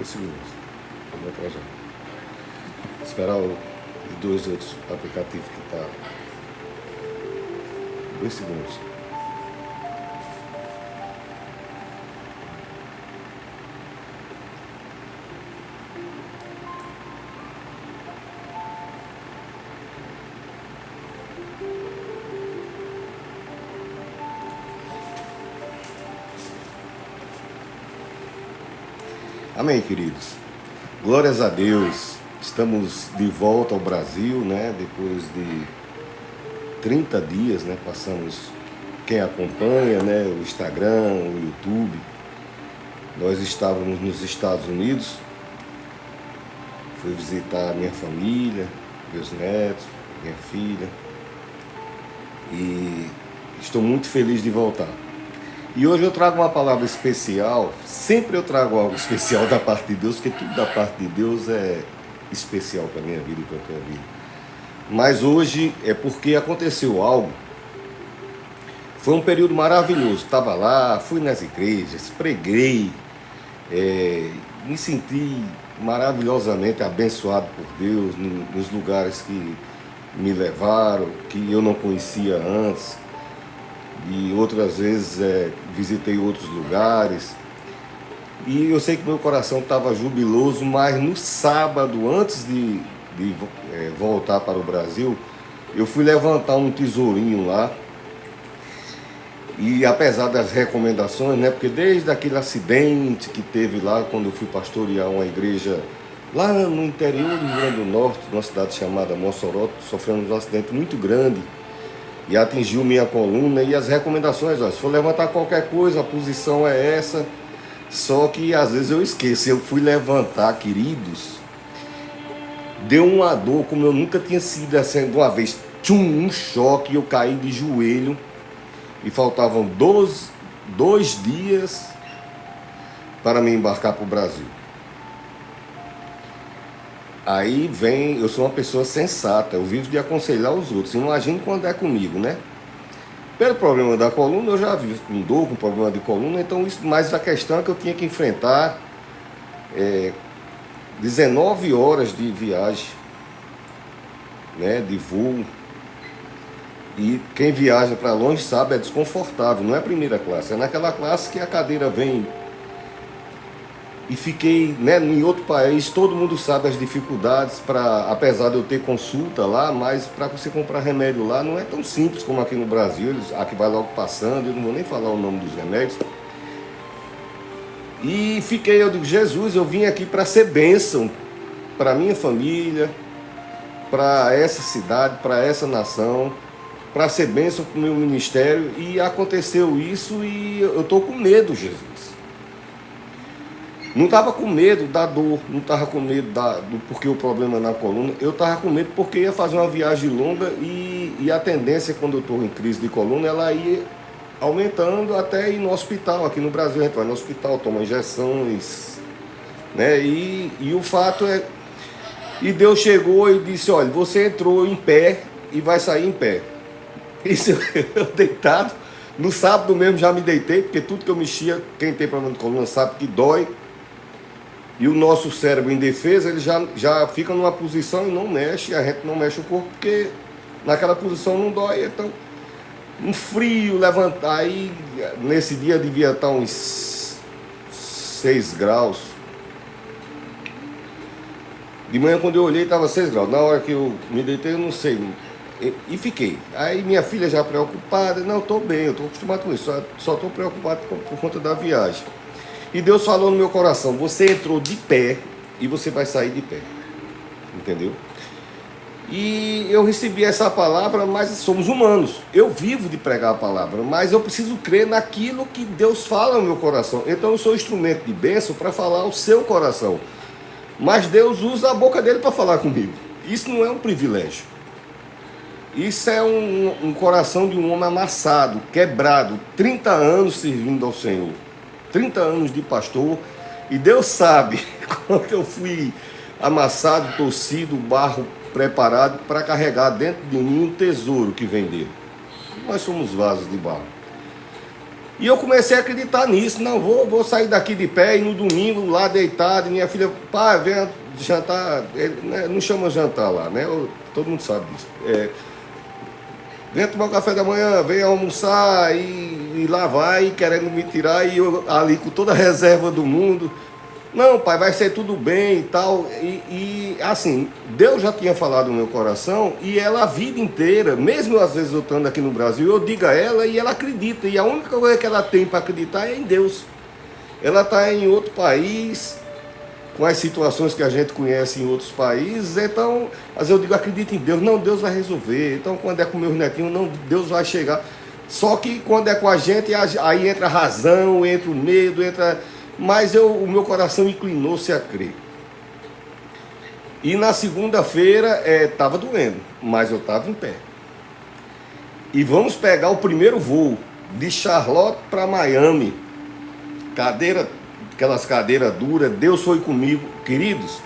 2 segundos. Vou entrar já. Esperar os 2 outros aplicativos que tá. 2 segundos. Amém, queridos. Glórias a Deus. Estamos de volta ao Brasil, né? Depois de 30 dias, né? Passamos, quem acompanha, né? O Instagram, o YouTube. Nós estávamos nos Estados Unidos. Fui visitar minha família, meus netos, minha filha. E estou muito feliz de voltar. E hoje eu trago uma palavra especial. Sempre eu trago algo especial da parte de Deus, porque tudo da parte de Deus é especial para a minha vida e para a tua vida. Mas hoje é porque aconteceu algo. Foi um período maravilhoso. Estava lá, fui nas igrejas, preguei, me senti maravilhosamente abençoado por Deus nos lugares que me levaram, que eu não conhecia antes. E outras vezes visitei outros lugares. E eu sei que meu coração estava jubiloso, mas no sábado, antes de voltar para o Brasil, eu fui levantar um tesourinho lá. E apesar das recomendações, né, porque desde aquele acidente que teve lá, quando eu fui pastorear uma igreja lá no interior do Rio Grande do Norte, numa cidade chamada Mossoró, sofremos um acidente muito grande. E atingiu minha coluna, e as recomendações, ó, se for levantar qualquer coisa, a posição é essa. Só que às vezes eu esqueço. Eu fui levantar, queridos, deu uma dor como eu nunca tinha sido assim de uma vez. Um choque, eu caí de joelho. E faltavam 2 dias para me embarcar para o Brasil. Aí vem, eu sou uma pessoa sensata, eu vivo de aconselhar os outros, imagine quando é comigo, né? Pelo problema da coluna, eu já vivo com dor, com problema de coluna, então isso, mas a questão é que eu tinha que enfrentar 19 horas de viagem, né, de voo, e quem viaja para longe sabe, é desconfortável, não é primeira classe, é naquela classe que a cadeira vem. E fiquei, né, em outro país, todo mundo sabe as dificuldades, apesar de eu ter consulta lá, mas para você comprar remédio lá não é tão simples como aqui no Brasil, aqui vai logo passando, eu não vou nem falar o nome dos remédios. E fiquei, eu digo, Jesus, eu vim aqui para ser bênção para minha família, para essa cidade, para essa nação, para ser bênção para o meu ministério, e aconteceu isso e eu estou com medo, Jesus. Não estava com medo da dor, não estava com medo do porque o problema na coluna, eu estava com medo porque ia fazer uma viagem longa e a tendência quando eu estou em crise de coluna, ela ia aumentando até ir no hospital. Aqui no Brasil a gente vai no hospital, toma injeções, né? E o fato é, e Deus chegou e disse, olha, você entrou em pé e vai sair em pé. Isso eu deitado, no sábado mesmo já me deitei, porque tudo que eu mexia, quem tem problema de coluna sabe que dói. E o nosso cérebro em defesa, ele já fica numa posição e não mexe, a gente não mexe o corpo, porque naquela posição não dói. Então, um frio, levantar, aí nesse dia devia estar uns 6 graus. De manhã quando eu olhei estava 6 graus, na hora que eu me deitei eu não sei, e fiquei. Aí minha filha já preocupada, não, estou bem, eu estou acostumado com isso, só estou preocupado por conta da viagem. E Deus falou no meu coração, você entrou de pé e você vai sair de pé. Entendeu? E eu recebi essa palavra, mas somos humanos. Eu vivo de pregar a palavra, mas eu preciso crer naquilo que Deus fala no meu coração. Então eu sou instrumento de bênção para falar ao seu coração. Mas Deus usa a boca dele para falar comigo. Isso não é um privilégio. Isso é um coração de um homem amassado, quebrado, 30 anos servindo ao Senhor. 30 anos de pastor, e Deus sabe quando eu fui amassado, torcido, barro preparado para carregar dentro de mim um tesouro que vem dele. Nós somos vasos de barro. E eu comecei a acreditar nisso. Não, vou sair daqui de pé e no domingo lá deitado. E minha filha, pai, vem jantar. Né, não chama jantar lá, né? Todo mundo sabe disso. Vem tomar o café da manhã, vem almoçar e lá vai querendo me tirar. E eu ali com toda a reserva do mundo. Não, pai, vai ser tudo bem e tal. E assim, Deus já tinha falado no meu coração e ela a vida inteira, mesmo às vezes eu estando aqui no Brasil, eu digo a ela e ela acredita. E a única coisa que ela tem para acreditar é em Deus. Ela está em outro país, com as situações que a gente conhece em outros países, então, às vezes eu digo, acredita em Deus. Não, Deus vai resolver. Então, quando é com meus netinhos, não, Deus vai chegar. Só que quando é com a gente, aí entra a razão, entra o medo, entra... Mas o meu coração inclinou-se a crer. E na segunda-feira estava doendo, mas eu estava em pé. E vamos pegar o primeiro voo de Charlotte para Miami. Aquelas cadeiras duras, Deus foi comigo. Queridos,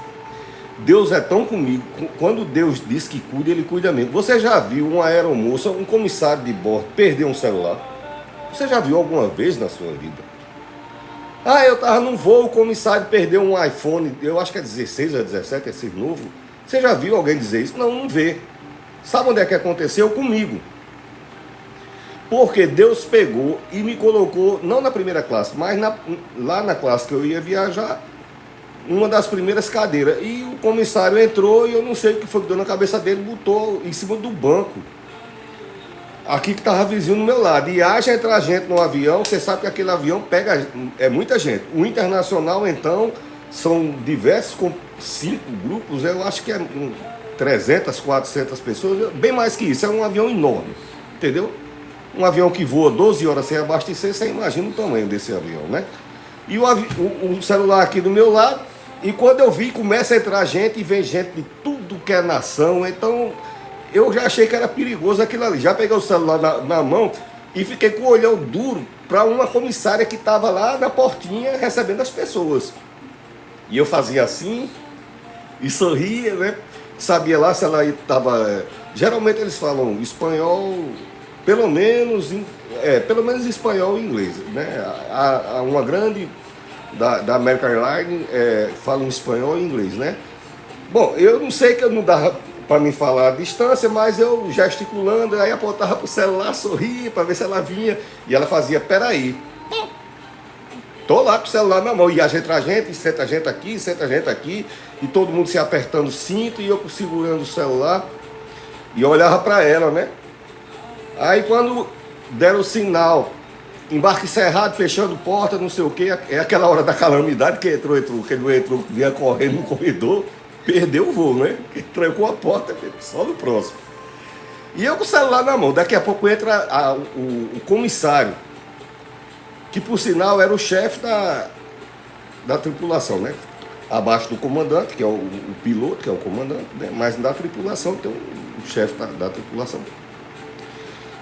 Deus é tão comigo. Quando Deus diz que cuida, Ele cuida mesmo. Você já viu uma aeromoça, um comissário de bordo, perder um celular? Você já viu alguma vez na sua vida? Ah, eu estava num voo, o comissário perdeu um iPhone, eu acho que é 16 ou 17, esse novo. Você já viu alguém dizer isso? Não, não vê. Sabe onde é que aconteceu? Comigo. Porque Deus pegou e me colocou, não na primeira classe, mas lá na classe que eu ia viajar, uma das primeiras cadeiras. E o comissário entrou e eu não sei o que foi que deu na cabeça dele, botou em cima do banco. Aqui que estava vizinho no meu lado. E haja entrar gente no avião, você sabe que aquele avião pega muita gente. O internacional, então, são diversos, com 5 grupos, eu acho que é 300, 400 pessoas, bem mais que isso. É um avião enorme, entendeu? Um avião que voa 12 horas sem abastecer, você imagina o tamanho desse avião, né? E o celular aqui do meu lado, e quando eu vi, começa a entrar gente, e vem gente de tudo que é nação, então... Eu já achei que era perigoso aquilo ali. Já peguei o celular na mão e fiquei com o olhão duro para uma comissária que estava lá na portinha recebendo as pessoas. E eu fazia assim e sorria, né? Sabia lá se ela estava... Geralmente eles falam espanhol, pelo menos espanhol e inglês, né? Uma grande da American Airlines fala em espanhol e inglês, né? Bom, eu não sei que eu não dava para me falar a distância, mas eu gesticulando, aí apontava para o celular, sorria para ver se ela vinha, e ela fazia, peraí, tô lá com o celular na mão, e a gente entra a gente, e senta a gente aqui, senta a gente aqui, e todo mundo se apertando o cinto, e eu segurando o celular, e eu olhava para ela, né? Aí quando deram o sinal, embarque encerrado, fechando porta, não sei o que, é aquela hora da calamidade, que entrou, que não entrou, vinha correndo no corredor, perdeu o voo, né? Trancou a porta, só no próximo. E eu com o celular na mão. Daqui a pouco entra o comissário, que por sinal era o chefe da tripulação, né? Abaixo do comandante, que é o piloto, que é o comandante, né? Mas da tripulação tem o chefe da tripulação.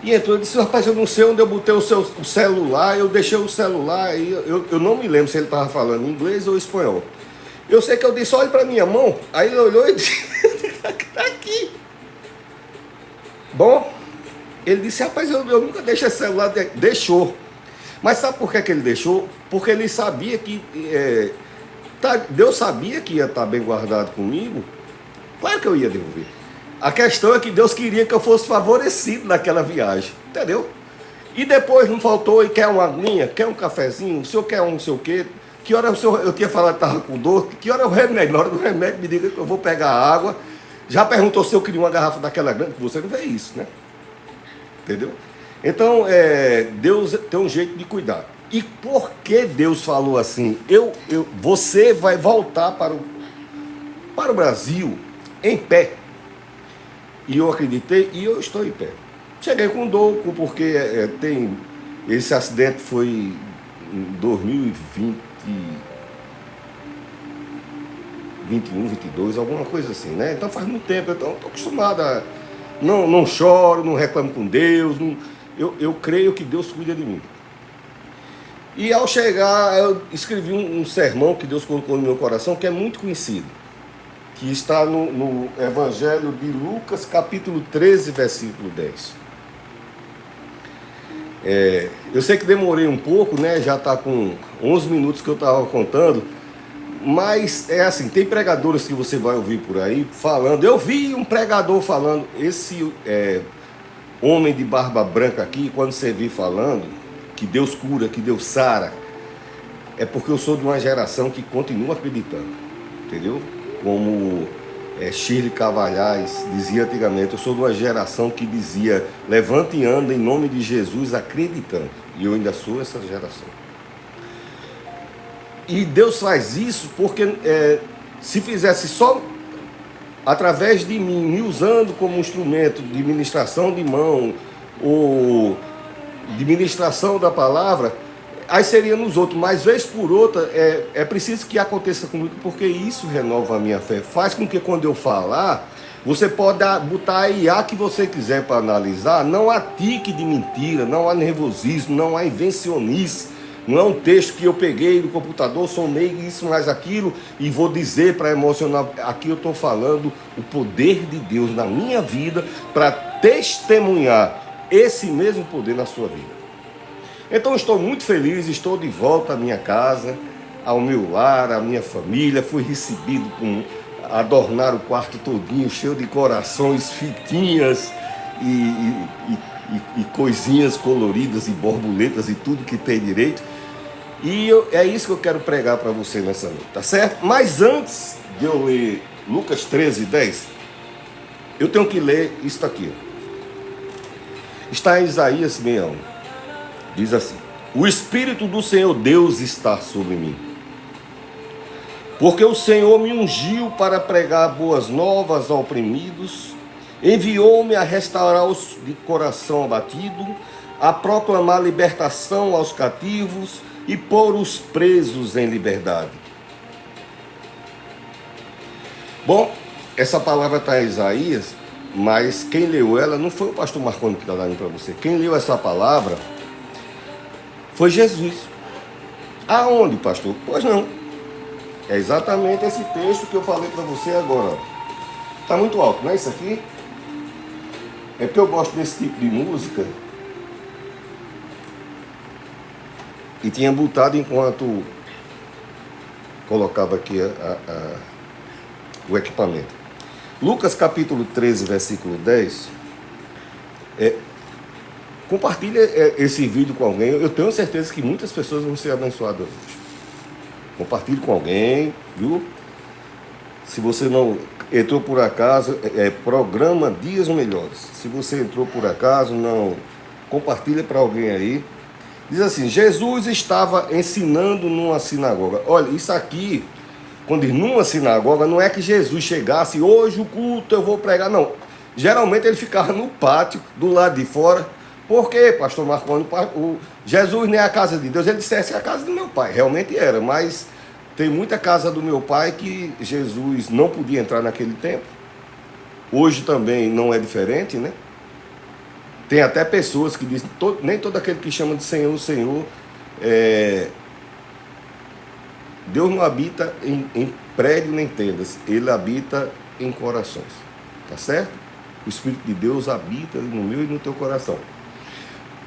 E entrou e disse, rapaz, eu não sei onde eu botei o celular, eu deixei o celular, e eu não me lembro se ele estava falando inglês ou espanhol. Eu sei que eu disse, olha para minha mão. Aí ele olhou e disse, tá aqui. Bom, ele disse, rapaz, eu nunca deixei esse celular. Deixou. Mas sabe por que ele deixou? Porque ele sabia que... Deus sabia que ia estar bem guardado comigo. Claro que eu ia devolver. A questão é que Deus queria que eu fosse favorecido naquela viagem. Entendeu? E depois não faltou, e quer uma aguinha, quer um cafezinho, o senhor quer um não sei o quê... Que hora o senhor, eu tinha falado que estava com dor, que hora é o remédio? Na hora do remédio me diga que eu vou pegar água. Já perguntou se eu queria uma garrafa daquela grande, você não vê isso, né? Entendeu? Então, Deus tem um jeito de cuidar. E por que Deus falou assim? Você vai voltar para o Brasil em pé. E eu acreditei e eu estou em pé. Cheguei com dor, porque esse acidente foi em 2020. 21, 22, alguma coisa assim, né? Então faz muito tempo, então estou acostumado a... Não choro, não reclamo com Deus, eu creio que Deus cuida de mim. E ao chegar, eu escrevi um sermão que Deus colocou no meu coração, que é muito conhecido, que está no Evangelho de Lucas, capítulo 13, versículo 10. Eu sei que demorei um pouco, né? Já está com 11 minutos que eu estava contando, mas é assim, tem pregadores que você vai ouvir por aí falando. Eu vi um pregador falando, esse homem de barba branca aqui, quando você vir falando que Deus cura, que Deus sara, é porque eu sou de uma geração que continua acreditando, entendeu? Como Shirley Cavalhais dizia antigamente, eu sou de uma geração que dizia: levante e anda em nome de Jesus, acreditando. E eu ainda sou essa geração. E Deus faz isso porque se fizesse só através de mim, me usando como instrumento de ministração de mão ou de ministração da palavra, aí seria nos outros, mas vez por outra é preciso que aconteça comigo, porque isso renova a minha fé, faz com que quando eu falar, você pode botar a IA que você quiser para analisar, não há tique de mentira, não há nervosismo, não há invencionice, não é um texto que eu peguei do computador, somei isso mais aquilo e vou dizer para emocionar. Aqui eu estou falando o poder de Deus na minha vida para testemunhar esse mesmo poder na sua vida. Então estou muito feliz, estou de volta à minha casa, ao meu lar, à minha família. Fui recebido com adornar o quarto todinho, cheio de corações, fitinhas e coisinhas coloridas e borboletas e tudo que tem direito. E é isso que eu quero pregar para você nessa noite, tá certo? Mas antes de eu ler Lucas 13:10, eu tenho que ler isso aqui. Está em Isaías 61. Diz assim: o Espírito do Senhor Deus está sobre mim, porque o Senhor me ungiu para pregar boas novas aos oprimidos, enviou-me a restaurar os de coração abatido, a proclamar libertação aos cativos e pôr os presos em liberdade. Bom, essa palavra está em Isaías, mas quem leu ela não foi o pastor Marconi que está dando para você. Quem leu essa palavra foi Jesus. Aonde, pastor? Pois não. É exatamente esse texto que eu falei para você agora. Está muito alto, não é isso aqui? É porque eu gosto desse tipo de música. E tinha botado enquanto colocava aqui o equipamento. Lucas capítulo 13, versículo 10. Compartilha esse vídeo com alguém. Eu tenho certeza que muitas pessoas vão ser abençoadas hoje. Compartilhe com alguém, viu? Se você não entrou por acaso, programa Dias Melhores. Se você entrou por acaso, não, compartilha para alguém aí. Diz assim: Jesus estava ensinando numa sinagoga. Olha, isso aqui, quando diz numa sinagoga, não é que Jesus chegasse, hoje o culto eu vou pregar, não. Geralmente ele ficava no pátio, do lado de fora. Por quê, pastor Marconi? Jesus nem é a casa de Deus. Ele dissesse a casa do meu pai. Realmente era, mas tem muita casa do meu pai que Jesus não podia entrar naquele tempo. Hoje também não é diferente, né? Tem até pessoas que dizem, nem todo aquele que chama de Senhor, Senhor, Deus não habita em prédio nem tendas, Ele habita em corações, tá certo? O Espírito de Deus habita no meu e no teu coração.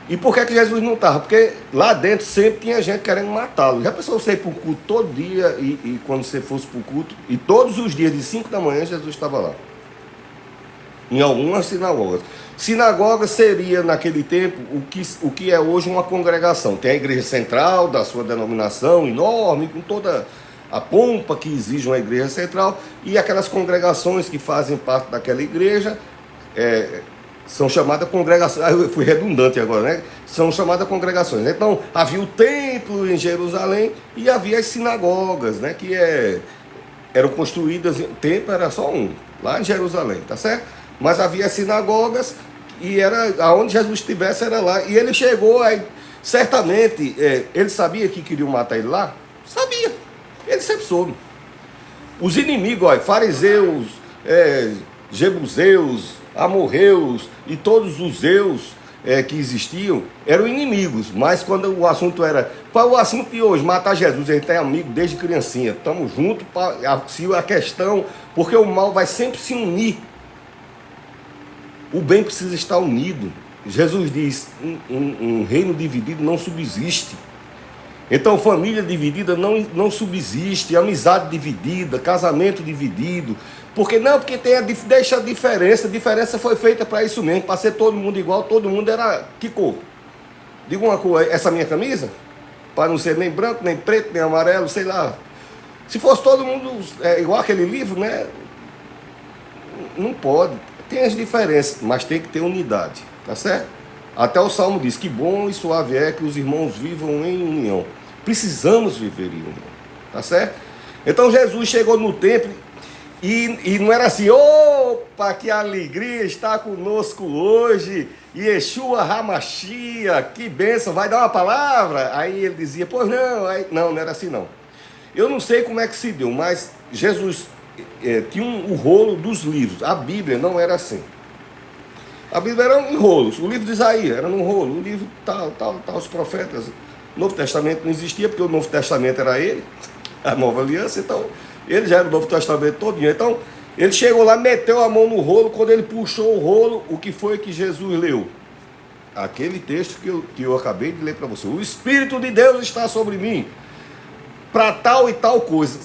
E por que Jesus não estava? Porque lá dentro sempre tinha gente querendo matá-lo. Já pensou você ir para o culto todo dia e quando você fosse para o culto, e todos os dias de 5 da manhã Jesus estava lá. Em algumas sinagogas. Sinagoga seria naquele tempo o que é hoje uma congregação. Tem a igreja central da sua denominação, enorme, com toda a pompa que exige uma igreja central, e aquelas congregações que fazem parte daquela igreja são chamadas congregações. Eu fui redundante agora, né? São chamadas congregações. Então havia o templo em Jerusalém e havia as sinagogas, né? Que eram construídas, o templo era só um, lá em Jerusalém, tá certo? Mas havia as sinagogas e era aonde Jesus estivesse, era lá. E ele chegou aí, certamente, ele sabia que queriam matar ele lá? Sabia, ele sempre soube. Os inimigos, olha, fariseus, jebuseus, amorreus e todos os zeus que existiam eram inimigos. Mas quando o assunto era, qual é o assunto de hoje? Matar Jesus. A gente é amigo desde criancinha, estamos juntos, se a questão, porque o mal vai sempre se unir. O bem precisa estar unido. Jesus diz, um reino dividido não subsiste. Então, família dividida não subsiste, amizade dividida, casamento dividido. Porque não, porque deixa a diferença foi feita para isso mesmo, para ser todo mundo igual, todo mundo era que cor? Diga uma cor, essa minha camisa? Para não ser nem branco, nem preto, nem amarelo, sei lá. Se fosse todo mundo igual aquele livro, né? Não pode. Tem as diferenças, mas tem que ter unidade, tá certo? Até o Salmo diz que bom e suave é que os irmãos vivam em união. Precisamos viver em união, tá certo? Então Jesus chegou no templo e não era assim, opa, que alegria estar conosco hoje, Yeshua Hamashia, que bênção, vai dar uma palavra? Aí ele dizia, pois não, não era assim não. Eu não sei como é que se deu, mas Jesus tinha o rolo dos livros, a Bíblia não era assim. A Bíblia era em rolos, o livro de Isaías era num rolo, o livro tal, os profetas. O Novo Testamento não existia, porque o Novo Testamento era ele, a Nova Aliança, então ele já era o Novo Testamento todinho. Então ele chegou lá, meteu a mão no rolo, quando ele puxou o rolo, o que foi que Jesus leu? Aquele texto que eu acabei de ler para você. O Espírito de Deus está sobre mim, para tal e tal coisa.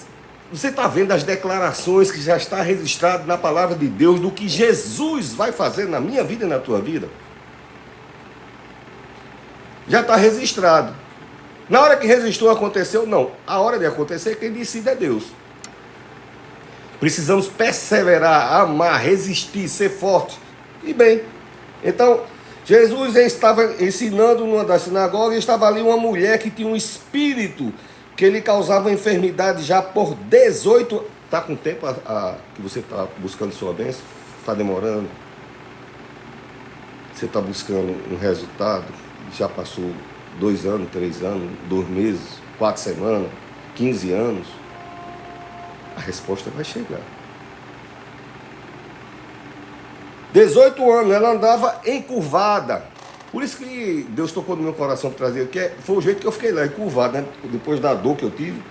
Você está vendo as declarações que já está registrado na palavra de Deus do que Jesus vai fazer na minha vida e na tua vida? Já está registrado. Na hora que registrou, aconteceu? Não. A hora de acontecer, quem decide é Deus. Precisamos perseverar, amar, resistir, ser forte. E bem, então, Jesus estava ensinando numa das sinagogas e estava ali uma mulher que tinha um espírito que lhe causava enfermidade já por 18... Está com tempo que você está buscando sua bênção? Está demorando? Você está buscando um resultado? Já passou 2 anos, 3 anos, 2 meses, 4 semanas, 15 anos? A resposta vai chegar. 18 anos, ela andava encurvada. Por isso que Deus tocou no meu coração para trazer, que foi o jeito que eu fiquei lá, encurvado, né? Depois da dor que eu tive.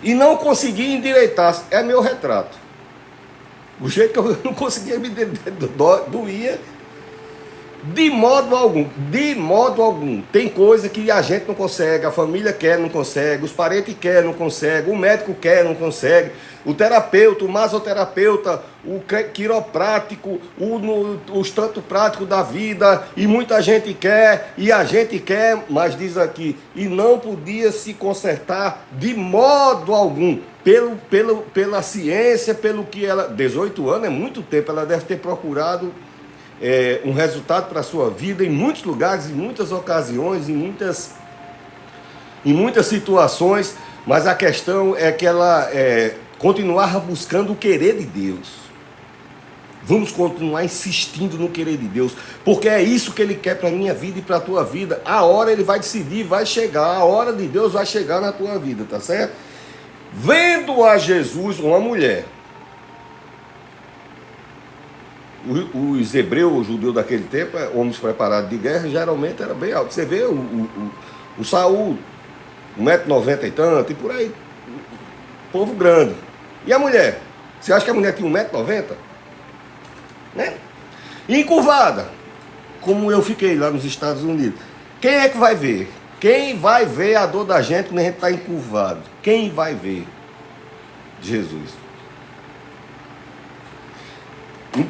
E não consegui endireitar, é meu retrato. O jeito que eu não conseguia me doía de modo algum, de modo algum. Tem coisa que a gente não consegue, a família quer, não consegue, os parentes querem, não consegue, o médico quer, não consegue, o terapeuta, o masoterapeuta, o quiroprático, os tanto prático da vida, e muita gente quer, e a gente quer, mas diz aqui, e não podia se consertar de modo algum, pela ciência, pelo que ela, 18 anos é muito tempo, ela deve ter procurado um resultado para a sua vida em muitos lugares, em muitas ocasiões, em muitas situações, mas a questão é que ela continuava buscando o querer de Deus. Vamos continuar insistindo no querer de Deus, porque é isso que Ele quer para a minha vida e para a tua vida. A hora Ele vai decidir, vai chegar, a hora de Deus vai chegar na tua vida, tá certo? Vendo a Jesus, uma mulher, os hebreus, os judeus daquele tempo, homens preparados de guerra, geralmente era bem alto. Você vê o Saul, 1,90 m e tanto, e por aí, povo grande. E a mulher? Você acha que a mulher tinha 1,90 m? Né? E encurvada, como eu fiquei lá nos Estados Unidos. Quem é que vai ver? Quem vai ver a dor da gente quando a gente está encurvado? Quem vai ver? Jesus.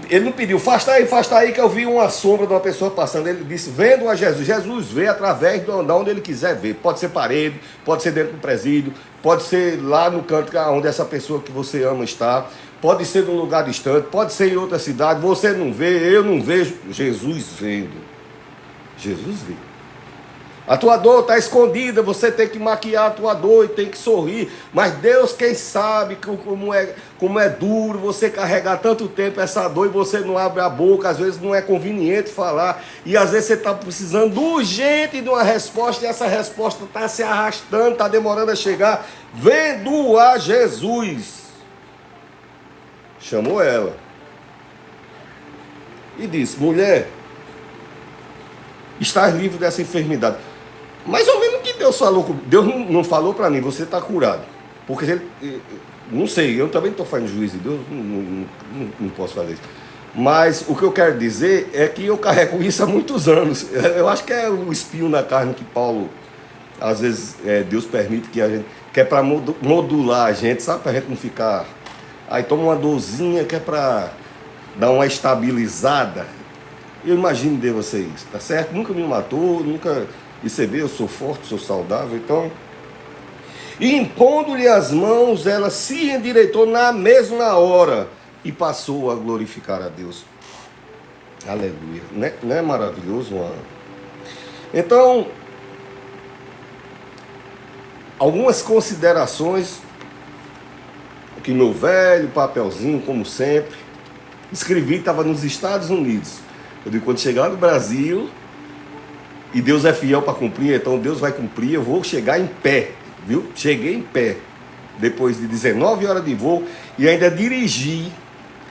Ele não pediu, afasta aí que eu vi uma sombra de uma pessoa passando. Ele disse, vendo a Jesus. Jesus vê através de onde ele quiser ver. Pode ser parede, pode ser dentro do presídio, pode ser lá no canto onde essa pessoa que você ama está, pode ser num lugar distante, pode ser em outra cidade. Você não vê, eu não vejo. Jesus vendo. Jesus vê. A tua dor está escondida, você tem que maquiar a tua dor e tem que sorrir. Mas Deus, quem sabe como é duro você carregar tanto tempo essa dor e você não abre a boca, às vezes não é conveniente falar. E às vezes você está precisando urgente de uma resposta e essa resposta está se arrastando, está demorando a chegar. Vendo a Jesus. Chamou ela. E disse, mulher, estás livre dessa enfermidade. Mais ou menos o que Deus falou. Deus não falou para mim, você está curado. Porque ele, não sei, eu também não estou fazendo juízo de Deus, não posso fazer isso. Mas o que eu quero dizer é que eu carrego isso há muitos anos. Eu acho que é o espinho na carne que Paulo, às vezes, Deus permite que a gente, que é para modular a gente, sabe? Para a gente não ficar... Aí toma uma dorzinha que é para dar uma estabilizada. Eu imagino de vocês, tá certo? Nunca me matou, nunca... E você vê, eu sou forte, sou saudável, então... E impondo-lhe as mãos, ela se endireitou na mesma hora e passou a glorificar a Deus. Aleluia. Não é maravilhoso, mano? Então, algumas considerações que meu velho papelzinho, como sempre, escrevi, estava nos Estados Unidos. Eu digo, quando chegar no Brasil, e Deus é fiel para cumprir, então Deus vai cumprir, eu vou chegar em pé, viu? Cheguei em pé, depois de 19 horas de voo, e ainda dirigi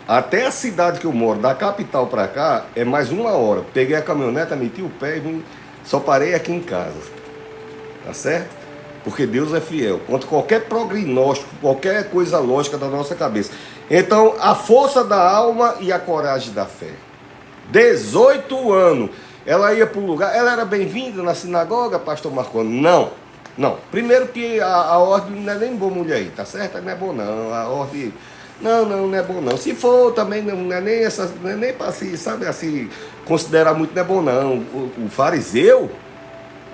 até a cidade que eu moro, da capital para cá, é mais 1 hora. Peguei a caminhoneta, meti o pé e vim, só parei aqui em casa, tá certo? Porque Deus é fiel, contra qualquer prognóstico, qualquer coisa lógica da nossa cabeça. Então, a força da alma e a coragem da fé. 18 anos. Ela ia para um lugar, ela era bem-vinda na sinagoga, pastor Marconi? Não. Primeiro que a ordem não é nem boa mulher aí, tá certo? Não é bom não, a ordem... Não é bom não. Se for também, não é nem essa, não é nem para se, sabe, assim, considerar muito, não é bom não. O fariseu,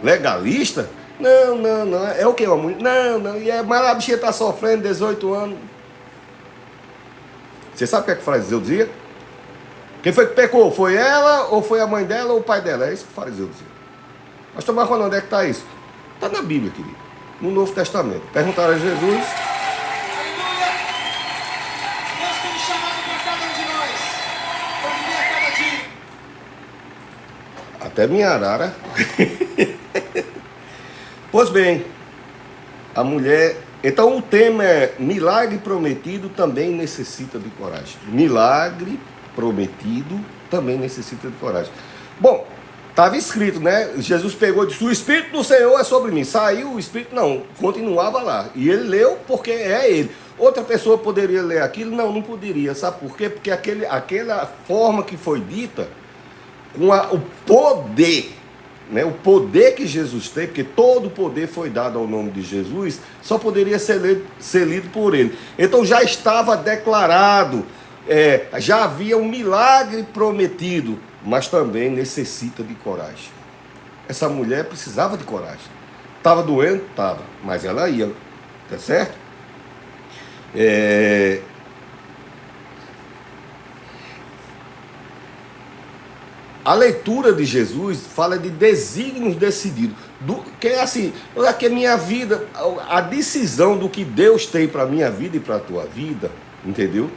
legalista, não, é o que? Uma mulher? Não, mas a bichinha tá sofrendo 18 anos. Você sabe o que é que o fariseu dizia? Quem foi que pecou? Foi ela, ou foi a mãe dela, ou o pai dela? É isso que o fariseu dizia. Pastor Marconi, onde é que está isso? Está na Bíblia, querido. No Novo Testamento. Perguntaram a Jesus. Aleluia! Deus tem chamado para cada um de nós, para viver a cada dia. Até minha arara. Pois bem, a mulher... Então o tema é milagre prometido também necessita de coragem. Milagre prometido também necessita de coragem. Bom, estava escrito, né? Jesus pegou e disse, o Espírito do Senhor é sobre mim. Saiu o Espírito, não, continuava lá. E ele leu porque é ele. Outra pessoa poderia ler aquilo? Não poderia. Sabe por quê? Porque aquela forma que foi dita, com o poder, né? O poder que Jesus tem, porque todo o poder foi dado ao nome de Jesus, só poderia ser lido por ele. Então já estava declarado, já havia um milagre prometido, mas também necessita de coragem. Essa mulher precisava de coragem. Estava doendo? Estava, mas ela ia, tá certo? A leitura de Jesus fala de desígnios decididos. Que é assim, que a minha vida, a decisão do que Deus tem para a minha vida e para a tua vida, entendeu?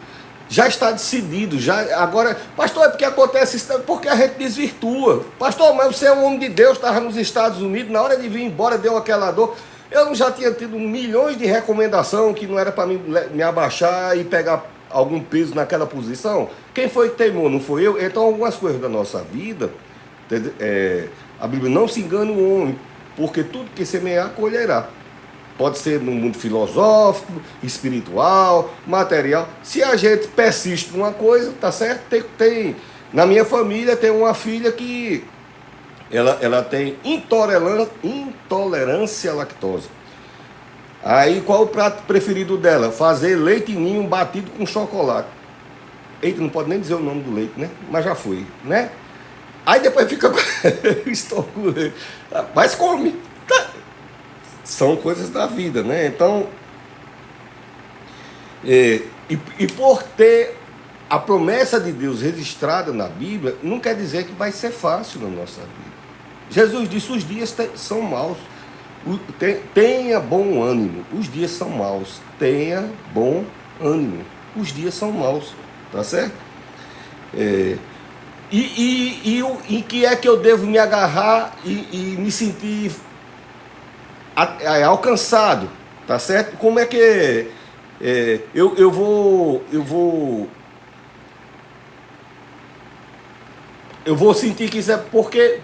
Já está decidido. Agora, pastor, é porque acontece isso? Porque a gente desvirtua. Pastor, mas você é um homem de Deus, estava nos Estados Unidos, na hora de vir embora deu aquela dor. Eu não já tinha tido milhões de recomendações que não era para me abaixar e pegar algum peso naquela posição? Quem foi que teimou? Não foi eu? Então, algumas coisas da nossa vida, a Bíblia não se engana o homem, porque tudo que semear, colherá. Pode ser no mundo filosófico, espiritual, material. Se a gente persiste numa coisa, tá certo? Na minha família tem uma filha que ela tem intolerância à lactose. Aí qual o prato preferido dela? Fazer leite ninho batido com chocolate. Eita, não pode nem dizer o nome do leite, né? Mas já foi, né? Aí depois fica com o estômago. Mas come. Tá. São coisas da vida, né? Então, e por ter a promessa de Deus registrada na Bíblia, não quer dizer que vai ser fácil na nossa vida. Jesus disse, os dias são maus. Tenha bom ânimo. Os dias são maus. Tenha bom ânimo. Os dias são maus. Tá certo? E que é que eu devo me agarrar e me sentir alcançado? Tá certo? Como é que eu vou sentir que isso é porque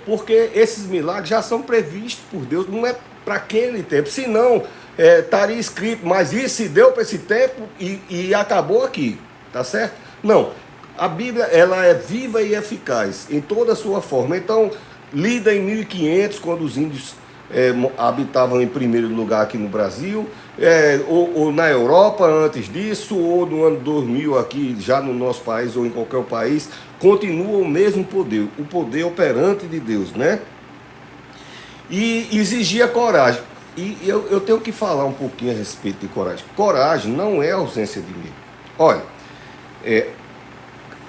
esses milagres já são previstos por Deus, não é para aquele tempo, senão estaria escrito, mas isso se deu para esse tempo e acabou aqui, tá certo? Não, A Bíblia, ela é viva e eficaz em toda a sua forma. Então, lida em 1500, quando os índios habitavam em primeiro lugar aqui no Brasil, ou na Europa antes disso, ou no ano 2000 aqui, já no nosso país ou em qualquer país, continua o mesmo poder, o poder operante de Deus, né? E exigia coragem. E eu tenho que falar um pouquinho a respeito de coragem. Coragem não é ausência de medo. Olha,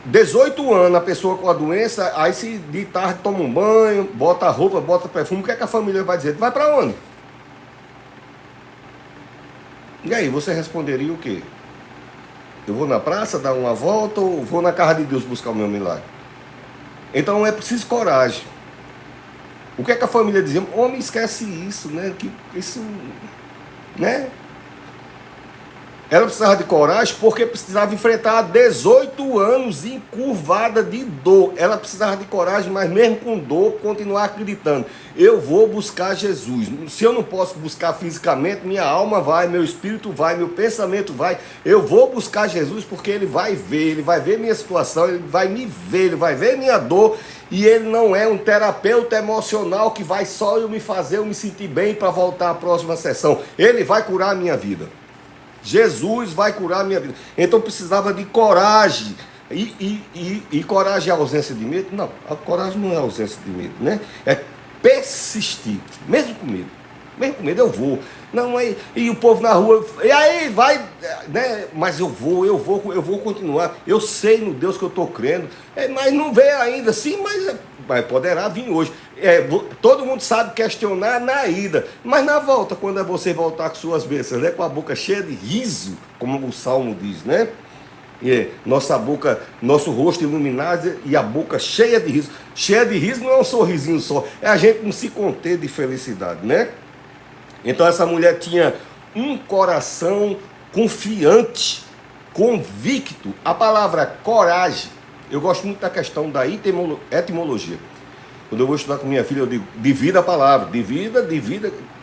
18 anos a pessoa com a doença, aí se de tarde toma um banho, bota a roupa, bota perfume, o que é que a família vai dizer? Vai para onde? E aí, você responderia o quê? Eu vou na praça dar uma volta ou vou na casa de Deus buscar o meu milagre? Então é preciso coragem. O que é que a família dizia? Homem, esquece isso, né? Que isso, né? Ela precisava de coragem porque precisava enfrentar 18 anos encurvada de dor. Ela precisava de coragem, mas mesmo com dor, continuar acreditando. Eu vou buscar Jesus. Se eu não posso buscar fisicamente, minha alma vai, meu espírito vai, meu pensamento vai. Eu vou buscar Jesus porque Ele vai ver minha situação, Ele vai me ver, Ele vai ver minha dor. E Ele não é um terapeuta emocional que vai só eu me fazer eu me sentir bem para voltar à próxima sessão. Ele vai curar a minha vida. Jesus vai curar a minha vida. Então precisava de coragem. E coragem é ausência de medo? Não, a coragem não é ausência de medo, né? É persistir, mesmo com medo. Mesmo com medo eu vou. Não, e o povo na rua, e aí vai, né? Mas eu vou continuar. Eu sei no Deus que eu estou crendo, mas não veio ainda, sim, mas poderá vir hoje. Todo mundo sabe questionar na ida, mas na volta, quando é você voltar com suas bênçãos, né? Com a boca cheia de riso, como o Salmo diz, né? Nossa boca, nosso rosto iluminado e a boca cheia de riso. Cheia de riso não é um sorrisinho só, é a gente não se conter de felicidade, né? Então essa mulher tinha um coração confiante, convicto. A palavra coragem, eu gosto muito da questão da etimologia. Quando eu vou estudar com minha filha, eu digo, divida a palavra, divida,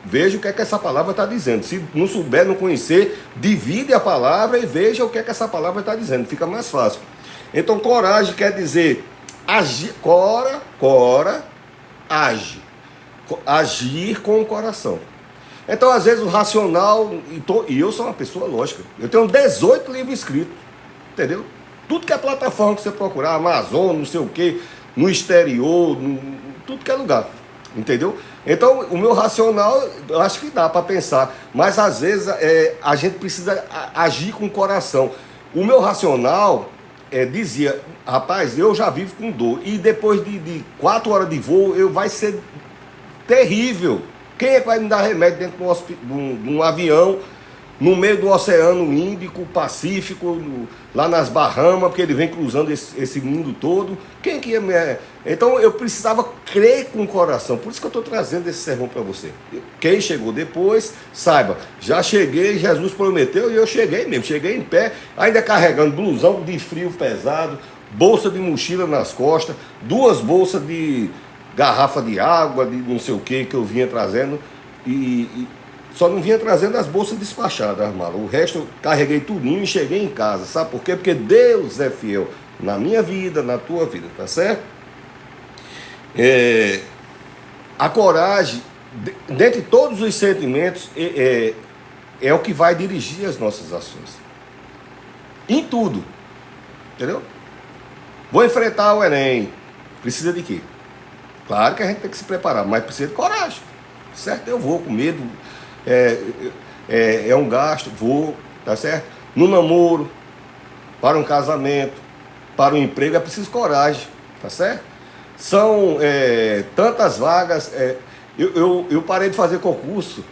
veja o que é que essa palavra está dizendo. Se não souber, não conhecer, divide a palavra e veja o que é que essa palavra está dizendo, fica mais fácil. Então coragem quer dizer agir, age, agir com o coração. Então, às vezes, o racional, e eu sou uma pessoa lógica, eu tenho 18 livros escritos, entendeu? Tudo que é plataforma que você procurar, Amazon, não sei o que, no exterior, tudo que é lugar, entendeu? Então, o meu racional, eu acho que dá para pensar, mas às vezes a gente precisa agir com o coração. O meu racional dizia, rapaz, eu já vivo com dor, e depois de 4 horas de voo, vai ser terrível. Quem é que vai me dar remédio dentro de um avião, no meio do Oceano Índico, Pacífico, lá nas Bahamas, porque ele vem cruzando esse mundo todo? Quem que é? Então eu precisava crer com o coração. Por isso que eu estou trazendo esse sermão para você. Quem chegou depois, saiba, já cheguei, Jesus prometeu e eu cheguei mesmo. Cheguei em pé, ainda carregando blusão de frio pesado, bolsa de mochila nas costas, 2 bolsas de garrafa de água, de não sei o que eu vinha trazendo, e só não vinha trazendo as bolsas despachadas, malas. O resto eu carreguei tudinho e cheguei em casa. Sabe por quê? Porque Deus é fiel na minha vida, na tua vida, tá certo? A coragem, dentre todos os sentimentos, é o que vai dirigir as nossas ações. Em tudo, entendeu? Vou enfrentar o Enem. Precisa de quê? Claro que a gente tem que se preparar, mas precisa de coragem, certo? Eu vou com medo, é um gasto, vou, tá certo? No namoro, para um casamento, para um emprego, é preciso coragem, tá certo? São tantas vagas, eu parei de fazer concurso,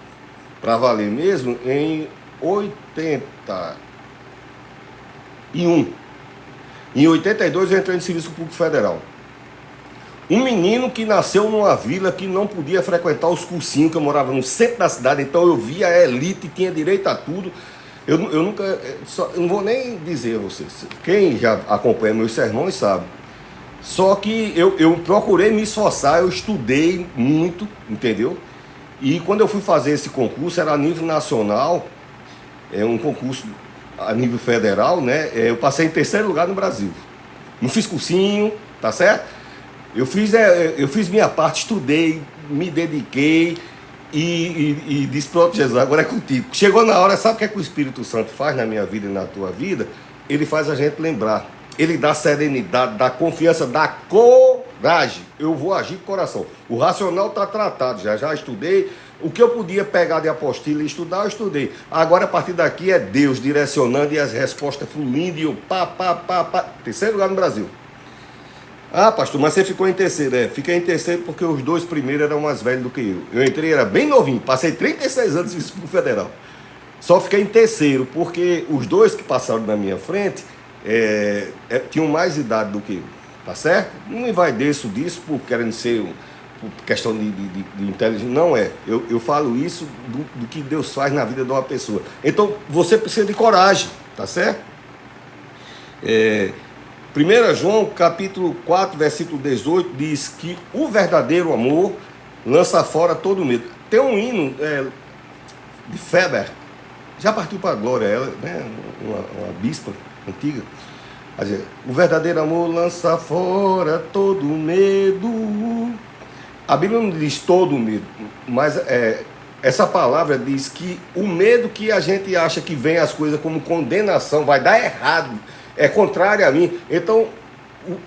para valer mesmo, em 81. Em 82 eu entrei no Serviço Público Federal. Um menino que nasceu numa vila que não podia frequentar os cursinhos, que eu morava no centro da cidade, então eu via a elite, tinha direito a tudo. Eu nunca, eu não vou nem dizer a vocês, quem já acompanha meus sermões sabe. Só que eu procurei me esforçar, eu estudei muito, entendeu? E quando eu fui fazer esse concurso, era a nível nacional, um concurso a nível federal, né? Eu passei em 3º lugar no Brasil. Não fiz cursinho, tá certo? Eu fiz minha parte, estudei, me dediquei e disse, pronto, Jesus, agora é contigo. Chegou na hora, sabe o que é que o Espírito Santo faz na minha vida e na tua vida? Ele faz a gente lembrar. Ele dá serenidade, dá confiança, dá coragem. Eu vou agir com coração. O racional está tratado, já estudei. O que eu podia pegar de apostila e estudar, eu estudei. Agora, a partir daqui, é Deus direcionando e as respostas fluindo e eu pá. Terceiro lugar no Brasil. Ah, pastor, mas você ficou em terceiro. Fiquei em terceiro porque os 2 primeiros eram mais velhos do que eu. Eu entrei, era bem novinho, passei 36 anos de serviço pro federal. Só fiquei em terceiro porque os 2 que passaram na minha frente tinham mais idade do que eu, tá certo? Não me vai disso por querendo ser por questão de inteligência, não é. Eu falo isso do que Deus faz na vida de uma pessoa. Então, você precisa de coragem, tá certo? 1 João, capítulo 4, versículo 18, diz que o verdadeiro amor lança fora todo medo. Tem um hino de Feber, já partiu para a glória, ela, né? Uma bispa antiga. Quer dizer, o verdadeiro amor lança fora todo medo. A Bíblia não diz todo medo, mas essa palavra diz que o medo que a gente acha que vem as coisas como condenação, vai dar errado, é contrário a mim. Então,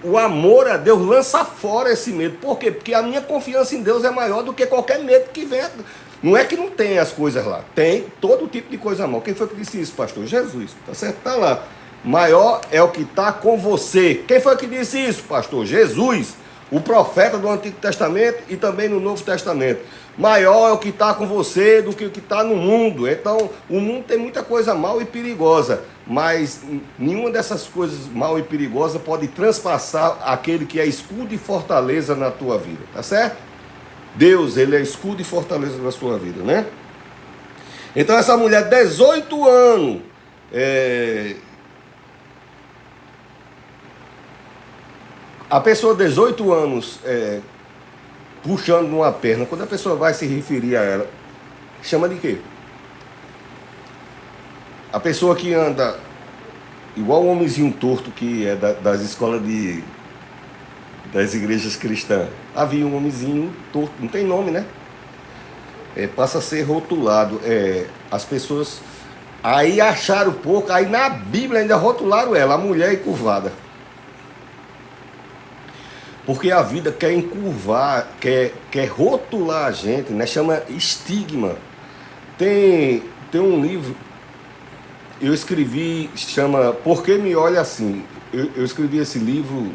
o amor a Deus lança fora esse medo. Por quê? Porque a minha confiança em Deus é maior do que qualquer medo que venha. Não é que não tem as coisas lá, tem todo tipo de coisa mal. Quem foi que disse isso, pastor? Jesus, tá certo? Tá lá. Maior é o que está com você. Quem foi que disse isso, pastor? Jesus, o profeta do Antigo Testamento e também no Novo Testamento. Maior é o que está com você do que o que está no mundo. Então, o mundo tem muita coisa mal e perigosa, mas nenhuma dessas coisas mal e perigosas pode transpassar aquele que é escudo e fortaleza na tua vida, tá certo? Deus, ele é escudo e fortaleza na sua vida, né? Então, essa mulher, 18 anos, a pessoa, 18 anos, puxando numa perna, quando a pessoa vai se referir a ela, chama de quê? A pessoa que anda igual o homenzinho torto que é das escolas das igrejas cristãs. Havia um homenzinho torto, não tem nome, né? Passa a ser rotulado. As pessoas aí acharam pouco, aí na Bíblia ainda rotularam ela, a mulher encurvada. Porque a vida quer encurvar, quer rotular a gente, né? Chama estigma. Tem um livro, eu escrevi, chama Por que me olha assim? Eu escrevi esse livro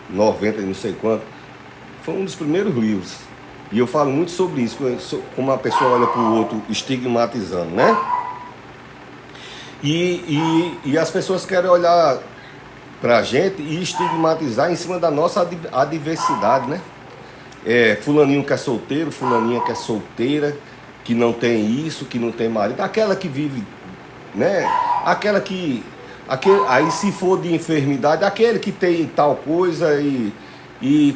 90 e não sei quanto. Foi um dos primeiros livros. E eu falo muito sobre isso, como a pessoa olha para o outro estigmatizando, né? E as pessoas querem olhar para a gente e estigmatizar em cima da nossa adversidade, né? Fulaninho que é solteiro, fulaninha que é solteira, que não tem isso, que não tem marido, aquela que vive, né? Aí se for de enfermidade, aquele que tem tal coisa e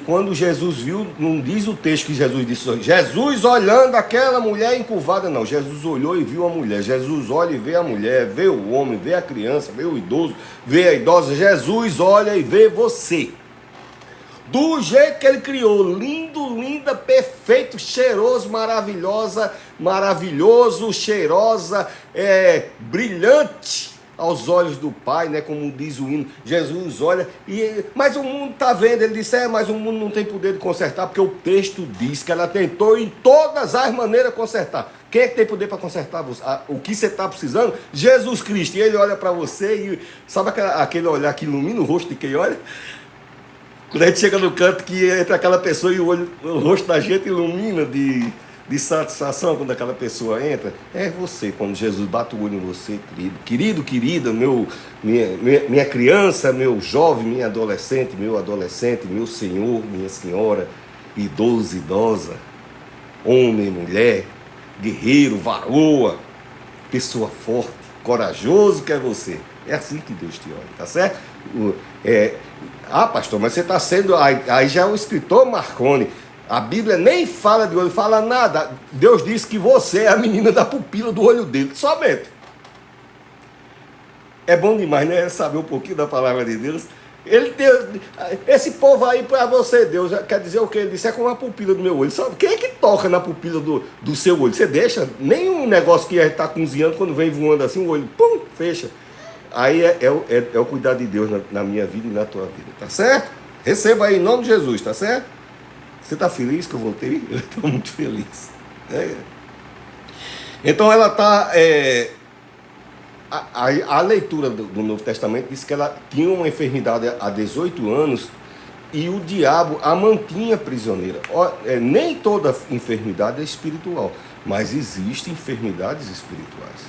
quando Jesus viu, não diz o texto que Jesus disse, Jesus olhando aquela mulher encurvada, não, Jesus olhou e viu a mulher, Jesus olha e vê a mulher, vê o homem, vê a criança, vê o idoso, vê a idosa, Jesus olha e vê você, do jeito que ele criou, lindo, linda, perfeito, cheiroso, maravilhoso, cheirosa, brilhante, aos olhos do Pai, né, como diz o hino. Jesus olha, mas o mundo está vendo, ele disse, mas o mundo não tem poder de consertar, porque o texto diz que ela tentou em todas as maneiras consertar. Quem é que tem poder para consertar você? O que você está precisando? Jesus Cristo. E ele olha para você e sabe aquele olhar que ilumina o rosto de quem olha? Quando a gente chega no canto que entra aquela pessoa e o rosto da gente ilumina de satisfação quando aquela pessoa entra, é você, quando Jesus bate o olho em você, querida, minha criança, meu jovem, minha adolescente, meu senhor, minha senhora, idoso, idosa, homem, mulher, guerreiro, varoa, pessoa forte, corajoso que é você. É assim que Deus te olha, tá certo? Pastor, mas você está sendo, aí já é o escritor Marconi. A Bíblia nem fala de olho, fala nada. Deus diz que você é a menina da pupila do olho dele, somente. É bom demais, né? Saber um pouquinho da palavra de Deus. Ele tem, esse povo aí para você, Deus, quer dizer o que? Ele disse, é como a pupila do meu olho. Sabe? Quem é que toca na pupila do seu olho? Você deixa? Nenhum negócio que está cozinhando, quando vem voando assim, o olho, pum, fecha. Aí é o cuidado de Deus na minha vida e na tua vida, tá certo? Receba aí em nome de Jesus, tá certo? Você está feliz que eu voltei? Eu estou muito feliz. Então ela está... A leitura do Novo Testamento diz que ela tinha uma enfermidade há 18 anos e o diabo a mantinha prisioneira. Nem toda enfermidade é espiritual, mas existem enfermidades espirituais.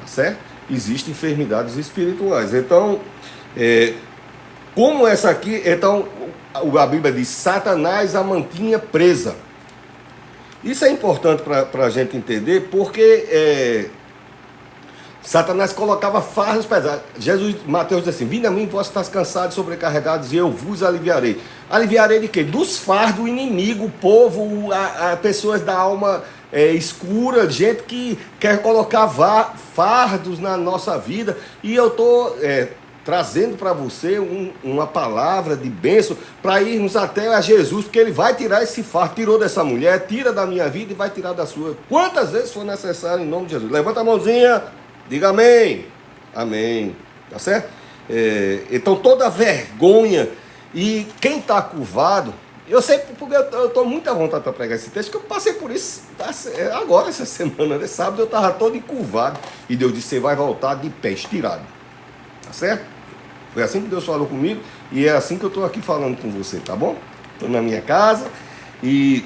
Tá certo? Existem enfermidades espirituais. Então, como essa aqui, então a Bíblia diz, Satanás a mantinha presa. Isso é importante para a gente entender, porque Satanás colocava fardos pesados. Mateus diz assim, vinde a mim, vós estáis cansados, sobrecarregados, e eu vos aliviarei. Aliviarei de quê? Dos fardos do inimigo, o povo, pessoas da alma escura, gente que quer colocar fardos na nossa vida. E eu estou trazendo para você uma palavra de bênção para irmos até a Jesus, porque Ele vai tirar esse fardo. Tirou dessa mulher, tira da minha vida e vai tirar da sua. Quantas vezes for necessário, em nome de Jesus. Levanta a mãozinha. Diga amém. Amém. Tá certo? Então toda vergonha e quem está curvado, eu sei porque eu estou muito à vontade para pregar esse texto, que eu passei por isso agora, essa semana, né? Sábado eu estava todo encurvado e Deus disse, você vai voltar de pé estirado. Tá certo? Foi assim que Deus falou comigo e é assim que eu estou aqui falando com você, tá bom? Estou na minha casa e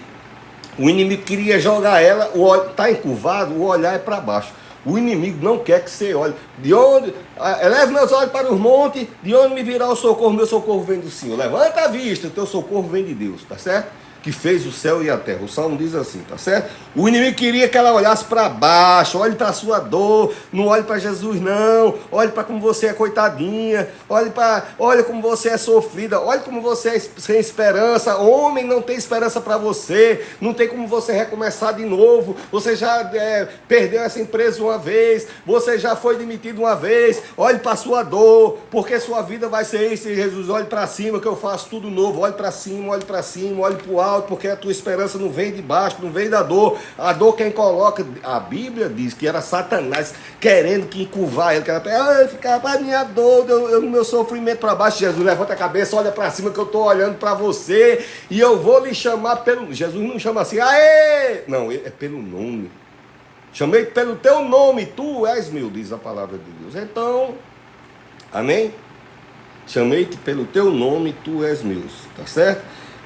o inimigo queria jogar ela, está encurvado, o olhar é para baixo. O inimigo não quer que você olhe. De onde? Eleve meus olhos para os montes, de onde me virá o socorro? Meu socorro vem do Senhor. Levanta a vista, o teu socorro vem de Deus, tá certo? Que fez o céu e a terra. O Salmo diz assim, tá certo? O inimigo queria que ela olhasse para baixo, olhe para a sua dor, não olhe para Jesus não, olhe para como você é coitadinha, olhe como você é sofrida, olhe como você é sem esperança. Homem não tem esperança para você, não tem como você recomeçar de novo, você já perdeu essa empresa uma vez, você já foi demitido uma vez, olhe para a sua dor, porque sua vida vai ser isso. Jesus, olhe para cima que eu faço tudo novo, olhe para cima, olhe para o alto, porque a tua esperança não vem de baixo, não vem da dor. A dor quem coloca, a Bíblia diz que era Satanás querendo que encurvar ele, ficar para minha dor, eu no meu sofrimento para baixo. Jesus, levanta a cabeça, olha para cima que eu estou olhando para você e eu vou lhe chamar pelo... Jesus não chama assim, aê! Não, é pelo nome. Chamei pelo teu nome, tu és meu, diz a palavra de Deus. Então, amém? Chamei-te pelo teu nome, tu és meu, tá certo?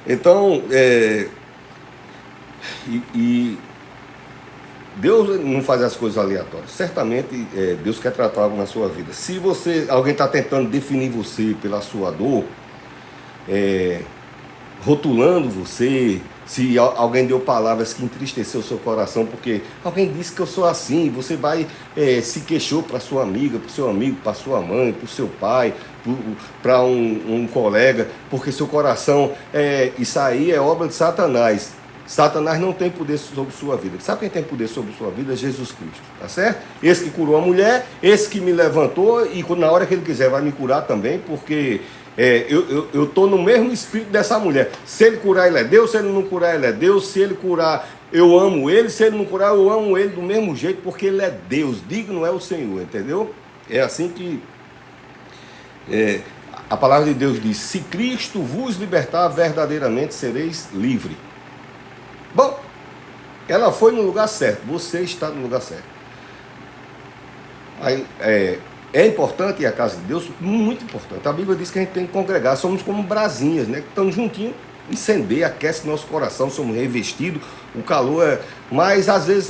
Então, Deus não faz as coisas aleatórias. Certamente Deus quer tratar algo na sua vida. Se alguém está tentando definir você pela sua dor, rotulando você, se alguém deu palavras que entristeceu o seu coração, porque alguém disse que eu sou assim, você vai se queixou para sua amiga, para o seu amigo, para sua mãe, para o seu pai, para um colega, porque seu coração, isso aí é obra de Satanás. Satanás não tem poder sobre sua vida. Sabe quem tem poder sobre sua vida? Jesus Cristo, tá certo? Esse que curou a mulher, esse que me levantou e na hora que ele quiser vai me curar também, porque eu estou no mesmo espírito dessa mulher. Se ele curar, ele é Deus. Se ele não curar, ele é Deus. Se ele curar, eu amo ele. Se ele não curar, eu amo ele do mesmo jeito, porque ele é Deus. Digno é o Senhor, entendeu? É assim que a palavra de Deus diz: se Cristo vos libertar, verdadeiramente sereis livre. Bom, ela foi no lugar certo. Você está no lugar certo. Aí, é importante ir à casa de Deus, muito importante. A Bíblia diz que a gente tem que congregar, somos como brasinhas, né? Que estamos juntinhos, incendeia, aquece nosso coração, somos revestidos, o calor mas às vezes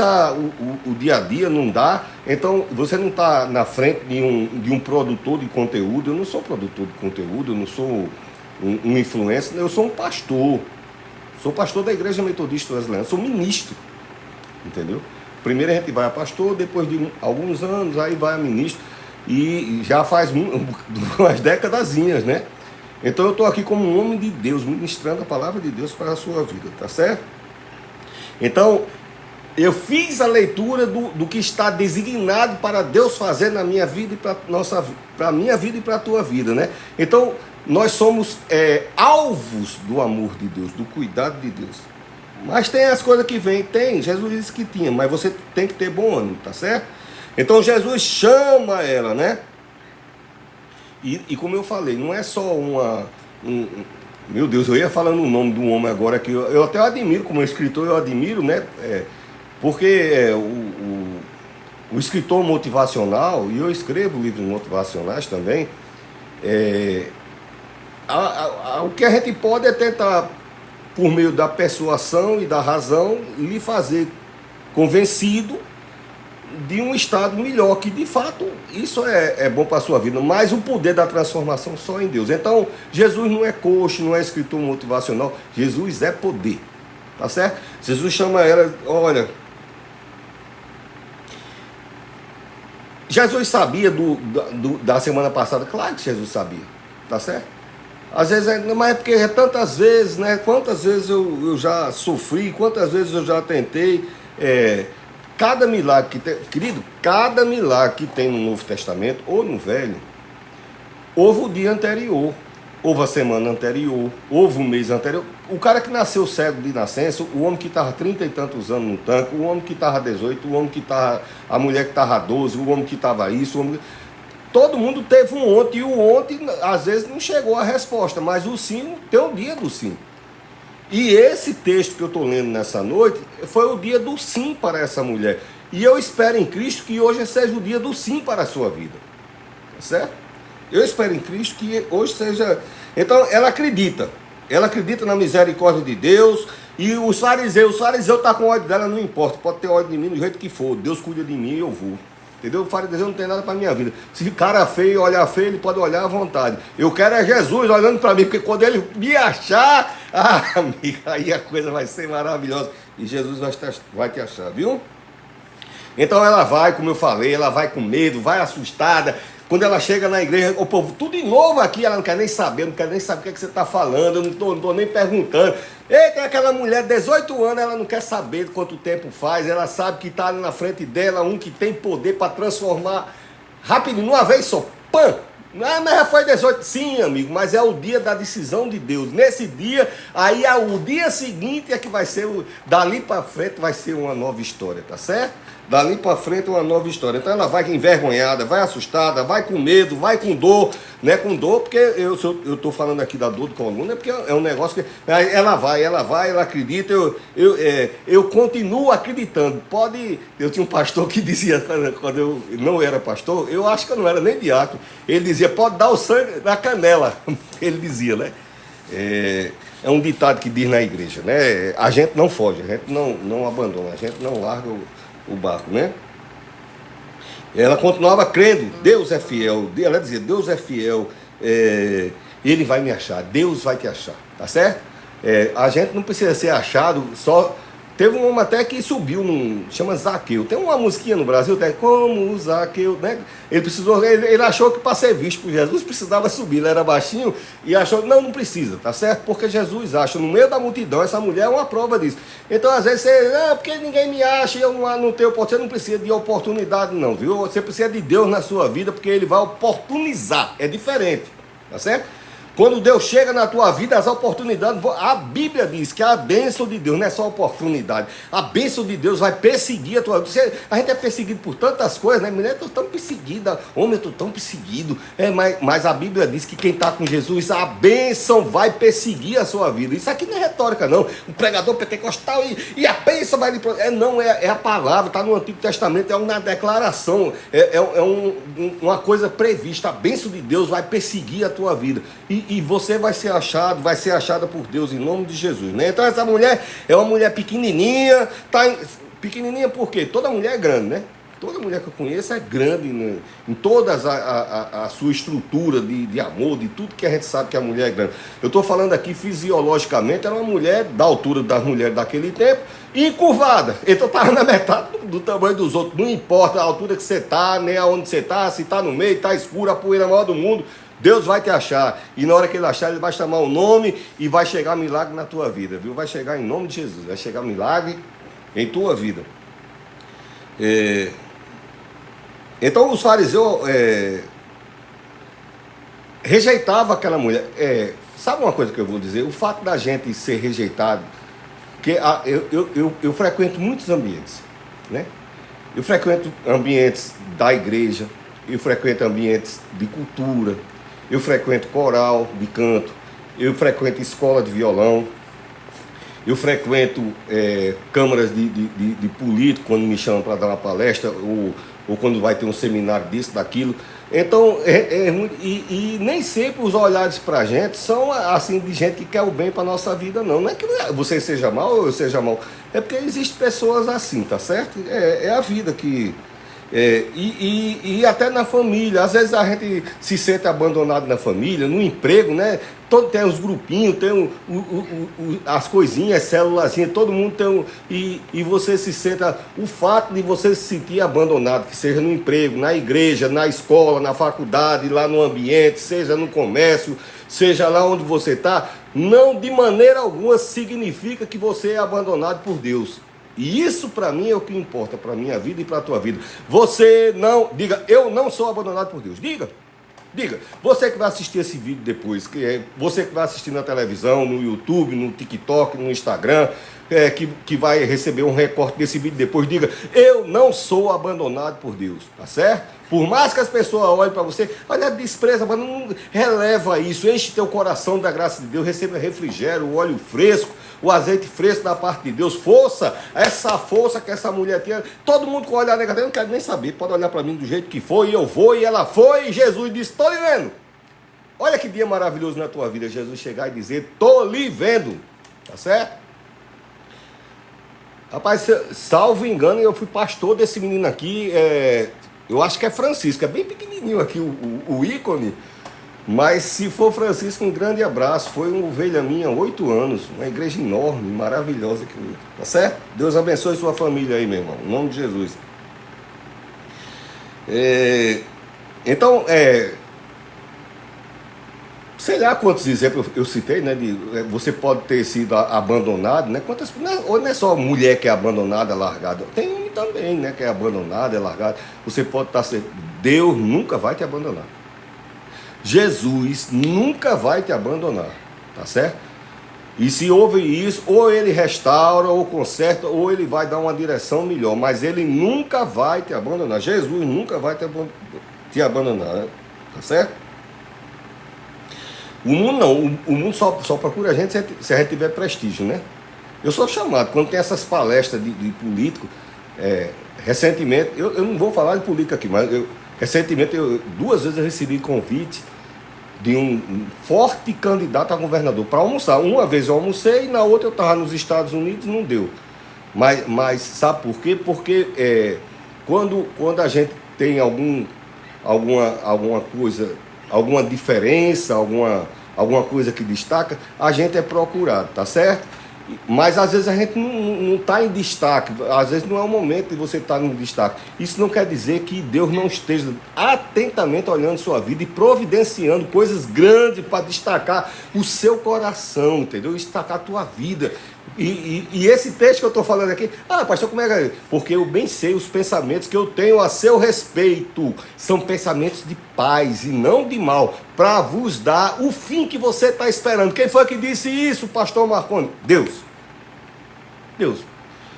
o dia a dia não dá, então você não está na frente de um produtor de conteúdo. Eu não sou produtor de conteúdo, eu não sou um influencer, eu sou um pastor, sou pastor da Igreja Metodista Brasileira, sou ministro, entendeu? Primeiro a gente vai a pastor, depois de alguns anos, aí vai a ministro, e já faz umas décadazinhas, né? Então eu estou aqui como um homem de Deus, ministrando a palavra de Deus para a sua vida, tá certo? Então, Eu fiz a leitura do que está designado para Deus fazer na minha vida e para a minha vida e para a tua vida, né? Então, nós somos alvos do amor de Deus, do cuidado de Deus. Mas tem as coisas que vêm, Jesus disse que tinha, mas você tem que ter bom ânimo, tá certo? Então, Jesus chama ela, né? E como eu falei, não é só meu Deus, eu ia falando o nome do homem agora que eu até admiro, como escritor eu admiro, né? Porque o escritor motivacional, e eu escrevo livros motivacionais também, o que a gente pode é tentar, por meio da persuasão e da razão, lhe fazer convencido de um estado melhor, que de fato isso é bom para a sua vida, mas o poder da transformação só em Deus. Então, Jesus não é coach, não é escritor motivacional, Jesus é poder, tá certo? Jesus chama ela, olha, Jesus sabia da semana passada, claro que Jesus sabia, tá certo? Às vezes, mas é porque tantas vezes, né? Quantas vezes eu já sofri, quantas vezes eu já tentei. Cada milagre que tem, querido, cada milagre que tem no Novo Testamento ou no Velho, houve o dia anterior, houve a semana anterior, houve o mês anterior. O cara que nasceu cego de nascença, o homem que estava 30 e tantos anos no tanque, o homem que estava 18, o homem que estava, a mulher que estava 12, o homem que estava isso, todo mundo teve um ontem, e o ontem às vezes não chegou a resposta, mas o sim tem o dia do sim. E esse texto que eu estou lendo nessa noite foi o dia do sim para essa mulher. E eu espero em Cristo que hoje seja o dia do sim para a sua vida. Tá certo? Eu espero em Cristo que hoje seja... Então, ela acredita na misericórdia de Deus. E os fariseus estão com ódio dela, não importa. Pode ter ódio de mim do jeito que for. Deus cuida de mim e eu vou. Entendeu? O fariseu não tem nada para a minha vida. Se o cara feio olhar feio, ele pode olhar à vontade. Eu quero é Jesus olhando para mim, porque quando ele me achar, amiga, aí a coisa vai ser maravilhosa. E Jesus vai te achar, viu? Então ela vai, como eu falei, ela vai com medo, vai assustada. Quando ela chega na igreja, o povo, tudo de novo aqui, ela não quer nem saber, não quer nem saber o que você está falando, eu não estou nem perguntando. Eita, aquela mulher, 18 anos, ela não quer saber quanto tempo faz, ela sabe que está ali na frente dela um que tem poder para transformar rapidinho, uma vez só, pã! Mas já foi 18, sim, amigo, mas é o dia da decisão de Deus. Nesse dia, aí o dia seguinte é que vai ser, dali para frente vai ser uma nova história, tá certo? Dali para frente é uma nova história. Então ela vai envergonhada, vai assustada, vai com medo, vai com dor, né? Com dor, porque eu estou falando aqui da dor de coluna, porque é um negócio que ela vai, ela acredita, eu continuo acreditando. Eu tinha um pastor que dizia, quando eu não era pastor, eu acho que eu não era nem diácono, ele dizia, pode dar o sangue na canela, ele dizia, né? É um ditado que diz na igreja, né? A gente não foge, a gente não abandona, a gente não larga o barco, né? Ela continuava crendo, Deus é fiel, ela dizia, Deus é fiel, Ele vai me achar, Deus vai te achar, tá certo? A gente não precisa ser achado só. Teve um homem até que subiu, chama Zaqueu. Tem uma musiquinha no Brasil, até como o Zaqueu, né? Ele achou que para ser visto por Jesus precisava subir. Ele era baixinho e achou que não precisa, tá certo? Porque Jesus acha, no meio da multidão, essa mulher é uma prova disso. Então, às vezes, porque ninguém me acha, eu não tenho oportunidade, você não precisa de oportunidade, não, viu? Você precisa de Deus na sua vida, porque Ele vai oportunizar. É diferente, tá certo? Quando Deus chega na tua vida, as oportunidades, a Bíblia diz que a bênção de Deus não é só oportunidade, a bênção de Deus vai perseguir a tua vida. A gente é perseguido por tantas coisas, né? Mulher, eu estou tão perseguida, homem, eu estou tão perseguido. Mas a Bíblia diz que quem está com Jesus, a bênção vai perseguir a sua vida. Isso aqui não é retórica, não. Um pregador pentecostal e a bênção vai lhe... É a palavra, está no Antigo Testamento, é uma declaração, uma coisa prevista. A bênção de Deus vai perseguir a tua vida. E você vai ser achada por Deus em nome de Jesus, né? Então essa mulher é uma mulher pequenininha, pequenininha por quê? Toda mulher é grande, né? Toda mulher que eu conheço é grande, né? Em toda a sua estrutura de amor, de tudo que a gente sabe que a mulher é grande. Eu estou falando aqui fisiologicamente, era uma mulher da altura das mulheres daquele tempo e curvada. Então estava na metade do tamanho dos outros. Não importa a altura que você está, nem aonde você está, se está no meio, está escuro, a poeira maior do mundo. Deus vai te achar, e na hora que Ele achar, Ele vai chamar o nome e vai chegar milagre na tua vida, viu? Vai chegar em nome de Jesus, vai chegar milagre em tua vida. Então os fariseus rejeitavam aquela mulher. Sabe uma coisa que eu vou dizer? O fato da gente ser rejeitado, que eu frequento muitos ambientes, né? Eu frequento ambientes da igreja, eu frequento ambientes de cultura, eu frequento coral de canto, eu frequento escola de violão, eu frequento câmaras de político quando me chamam para dar uma palestra, ou quando vai ter um seminário disso, daquilo. Então, e nem sempre os olhares para a gente são assim de gente que quer o bem para a nossa vida, não. Não é que você seja mal ou eu seja mal. É porque existem pessoas assim, tá certo? É a vida que... e até na família, às vezes a gente se sente abandonado na família, no emprego, né? Tem os grupinhos, tem as coisinhas, as célulazinhas, todo mundo tem e você se sente, o fato de você se sentir abandonado, que seja no emprego, na igreja, na escola, na faculdade, lá no ambiente, seja no comércio, seja lá onde você está, não de maneira alguma significa que você é abandonado por Deus. E isso para mim é o que importa para a minha vida e para a tua vida. Você não, diga, eu não sou abandonado por Deus. Diga, você que vai assistir esse vídeo depois, você que vai assistir na televisão, no YouTube, no TikTok, no Instagram, que vai receber um recorte desse vídeo depois, diga, eu não sou abandonado por Deus, tá certo? Por mais que as pessoas olhem para você, olha, despreza, mas não releva isso, enche teu coração da graça de Deus, receba refrigério, o óleo fresco, o azeite fresco da parte de Deus, força, essa força que essa mulher tinha, todo mundo com o olhar negativo, eu não quero nem saber, pode olhar para mim do jeito que foi, e eu vou, e ela foi, e Jesus disse, estou lhe vendo. Olha que dia maravilhoso na tua vida, Jesus chegar e dizer, estou lhe vendo, tá certo? Rapaz, salvo engano, eu fui pastor desse menino aqui, eu acho que é Francisco, é bem pequenininho aqui o ícone, mas se for Francisco, um grande abraço, foi uma ovelha minha, 8 anos, uma igreja enorme, maravilhosa, tá certo? Deus abençoe sua família aí, meu irmão, em nome de Jesus. Então, sei lá quantos exemplos eu citei, né? Você pode ter sido abandonado, né? Não é só mulher que é abandonada, largada. Tem homem também, né? Que é abandonado, é largado. Você pode estar sendo... Deus nunca vai te abandonar. Jesus nunca vai te abandonar, tá certo? E se houve isso, ou ele restaura, ou conserta, ou ele vai dar uma direção melhor. Mas ele nunca vai te abandonar. Jesus nunca vai te abandonar, né? Tá certo? O mundo não, o mundo só procura a gente se a gente tiver prestígio, né? Eu sou chamado, quando tem essas palestras de político, recentemente, eu não vou falar de política aqui, mas recentemente, 2 vezes eu recebi convite de um forte candidato a governador para almoçar. Uma vez eu almocei e na outra eu estava nos Estados Unidos, não deu. Mas sabe por quê? Porque quando a gente tem alguma coisa, alguma diferença, alguma coisa que destaca, a gente é procurado, tá certo? Mas às vezes a gente não está em destaque, às vezes não é o momento de você estar em destaque. Isso não quer dizer que Deus não esteja atentamente olhando sua vida e providenciando coisas grandes para destacar o seu coração, entendeu? Destacar a tua vida. E esse texto que eu estou falando aqui, pastor, como é que é? Porque eu bem sei os pensamentos que eu tenho a seu respeito, são pensamentos de paz e não de mal, para vos dar o fim que você está esperando. Quem foi que disse isso, pastor Marconi? Deus.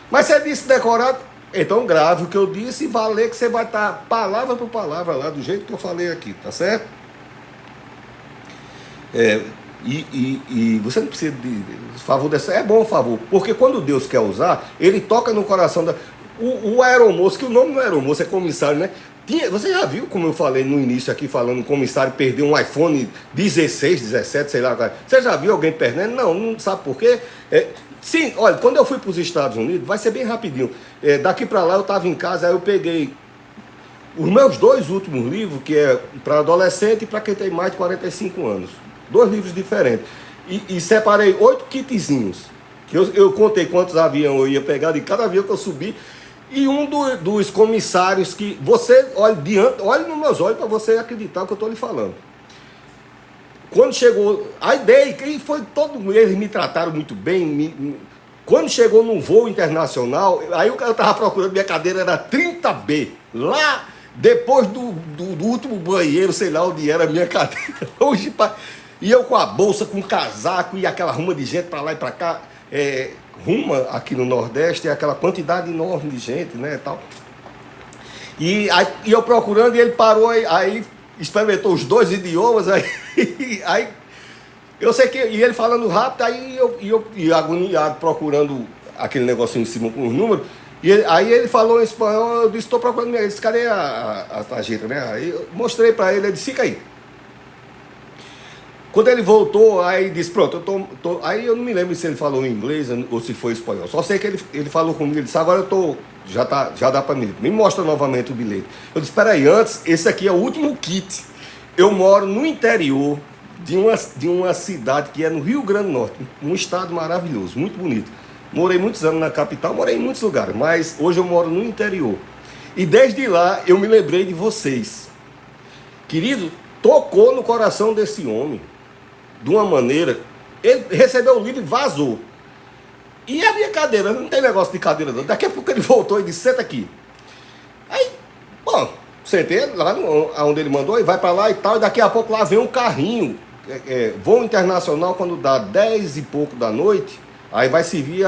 Mas você disse decorado, então grave o que eu disse e valer que você vai estar palavra por palavra lá, do jeito que eu falei aqui, tá certo? E você não precisa de favor dessa, é bom o favor, porque quando Deus quer usar, ele toca no coração o aeromoço, que o nome não é aeromoço, é comissário, né? Você já viu, como eu falei no início aqui, falando, o comissário perdeu um iPhone 16, 17, sei lá, você já viu alguém perdendo? Não sabe por quê? Sim, olha, quando eu fui para os Estados Unidos, vai ser bem rapidinho, daqui para lá eu estava em casa, aí eu peguei os meus 2 últimos livros, que é para adolescente e para quem tem mais de 45 anos. 2 livros diferentes. E separei 8 kitzinhos. Que eu contei quantos aviões eu ia pegar de cada avião que eu subi. E um dos comissários que você olhe nos meus olhos para você acreditar o que eu estou lhe falando. Quando chegou, aí dei, e foi todo, eles me trataram muito bem, Quando chegou num voo internacional, aí o cara estava procurando, minha cadeira era 30B. Lá, depois do último banheiro, sei lá onde era a minha cadeira. Hoje, e eu com a bolsa, com o casaco e aquela ruma de gente para lá e para cá. Ruma aqui no Nordeste é aquela quantidade enorme de gente, né, tal. E eu procurando, e ele parou, aí experimentou os 2 idiomas, aí eu sei que, e ele falando rápido, aí eu agoniado procurando aquele negocinho em cima com os números, aí ele falou em espanhol, eu disse, estou procurando, ele disse, cadê a tarjeta, né? Aí eu mostrei para ele, ele disse, fica aí. Quando ele voltou, aí disse, pronto, aí eu não me lembro se ele falou em inglês ou se foi espanhol. Só sei que ele falou comigo, ele disse, agora já dá para mim. Me mostra novamente o bilhete. Eu disse, espera aí, antes, esse aqui é o último kit. Eu moro no interior de uma cidade que é no Rio Grande do Norte, um estado maravilhoso, muito bonito. Morei muitos anos na capital, morei em muitos lugares, mas hoje eu moro no interior. E desde lá eu me lembrei de vocês. Querido, tocou no coração desse homem. De uma maneira, ele recebeu o livro e vazou. E a minha cadeira, não tem negócio de cadeira não. Daqui a pouco ele voltou e disse, senta aqui. Aí, bom, sentei lá onde ele mandou e vai para lá e tal. E daqui a pouco lá vem um carrinho, voo internacional, quando dá 10 e pouco da noite, aí vai servir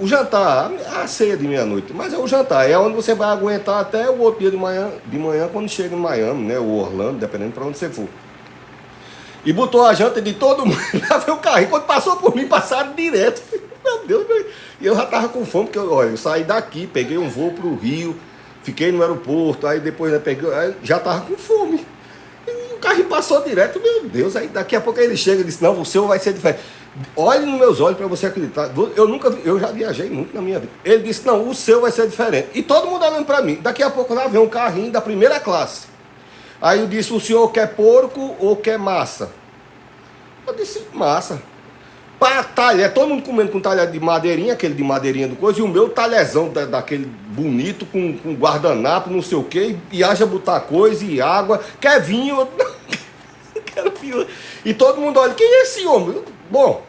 o jantar, a ceia de meia-noite. Mas é o jantar, é onde você vai aguentar até o outro dia de manhã quando chega em Miami, né, ou Orlando, dependendo para onde você for. E botou a janta de todo mundo, lá veio o carrinho. Quando passou por mim, passaram direto. Meu Deus, e eu já tava com fome, porque eu saí daqui, peguei um voo pro Rio, fiquei no aeroporto, aí depois aí já tava com fome. E o carrinho passou direto, meu Deus, aí daqui a pouco ele chega e disse, não, o seu vai ser diferente. Olhe nos meus olhos para você acreditar. Eu já viajei muito na minha vida. Ele disse, não, o seu vai ser diferente. E todo mundo olhando para mim. Daqui a pouco lá vem um carrinho da primeira classe. Aí eu disse, o senhor quer porco ou quer massa? Eu disse, massa. Para talher, todo mundo comendo com talher de madeirinha, aquele de madeirinha do coisa, e o meu talherzão daquele bonito, com guardanapo, não sei o quê, e haja botar coisa e água. Quer vinho? Eu não quero vinho. E todo mundo olha, quem é esse homem? Bom,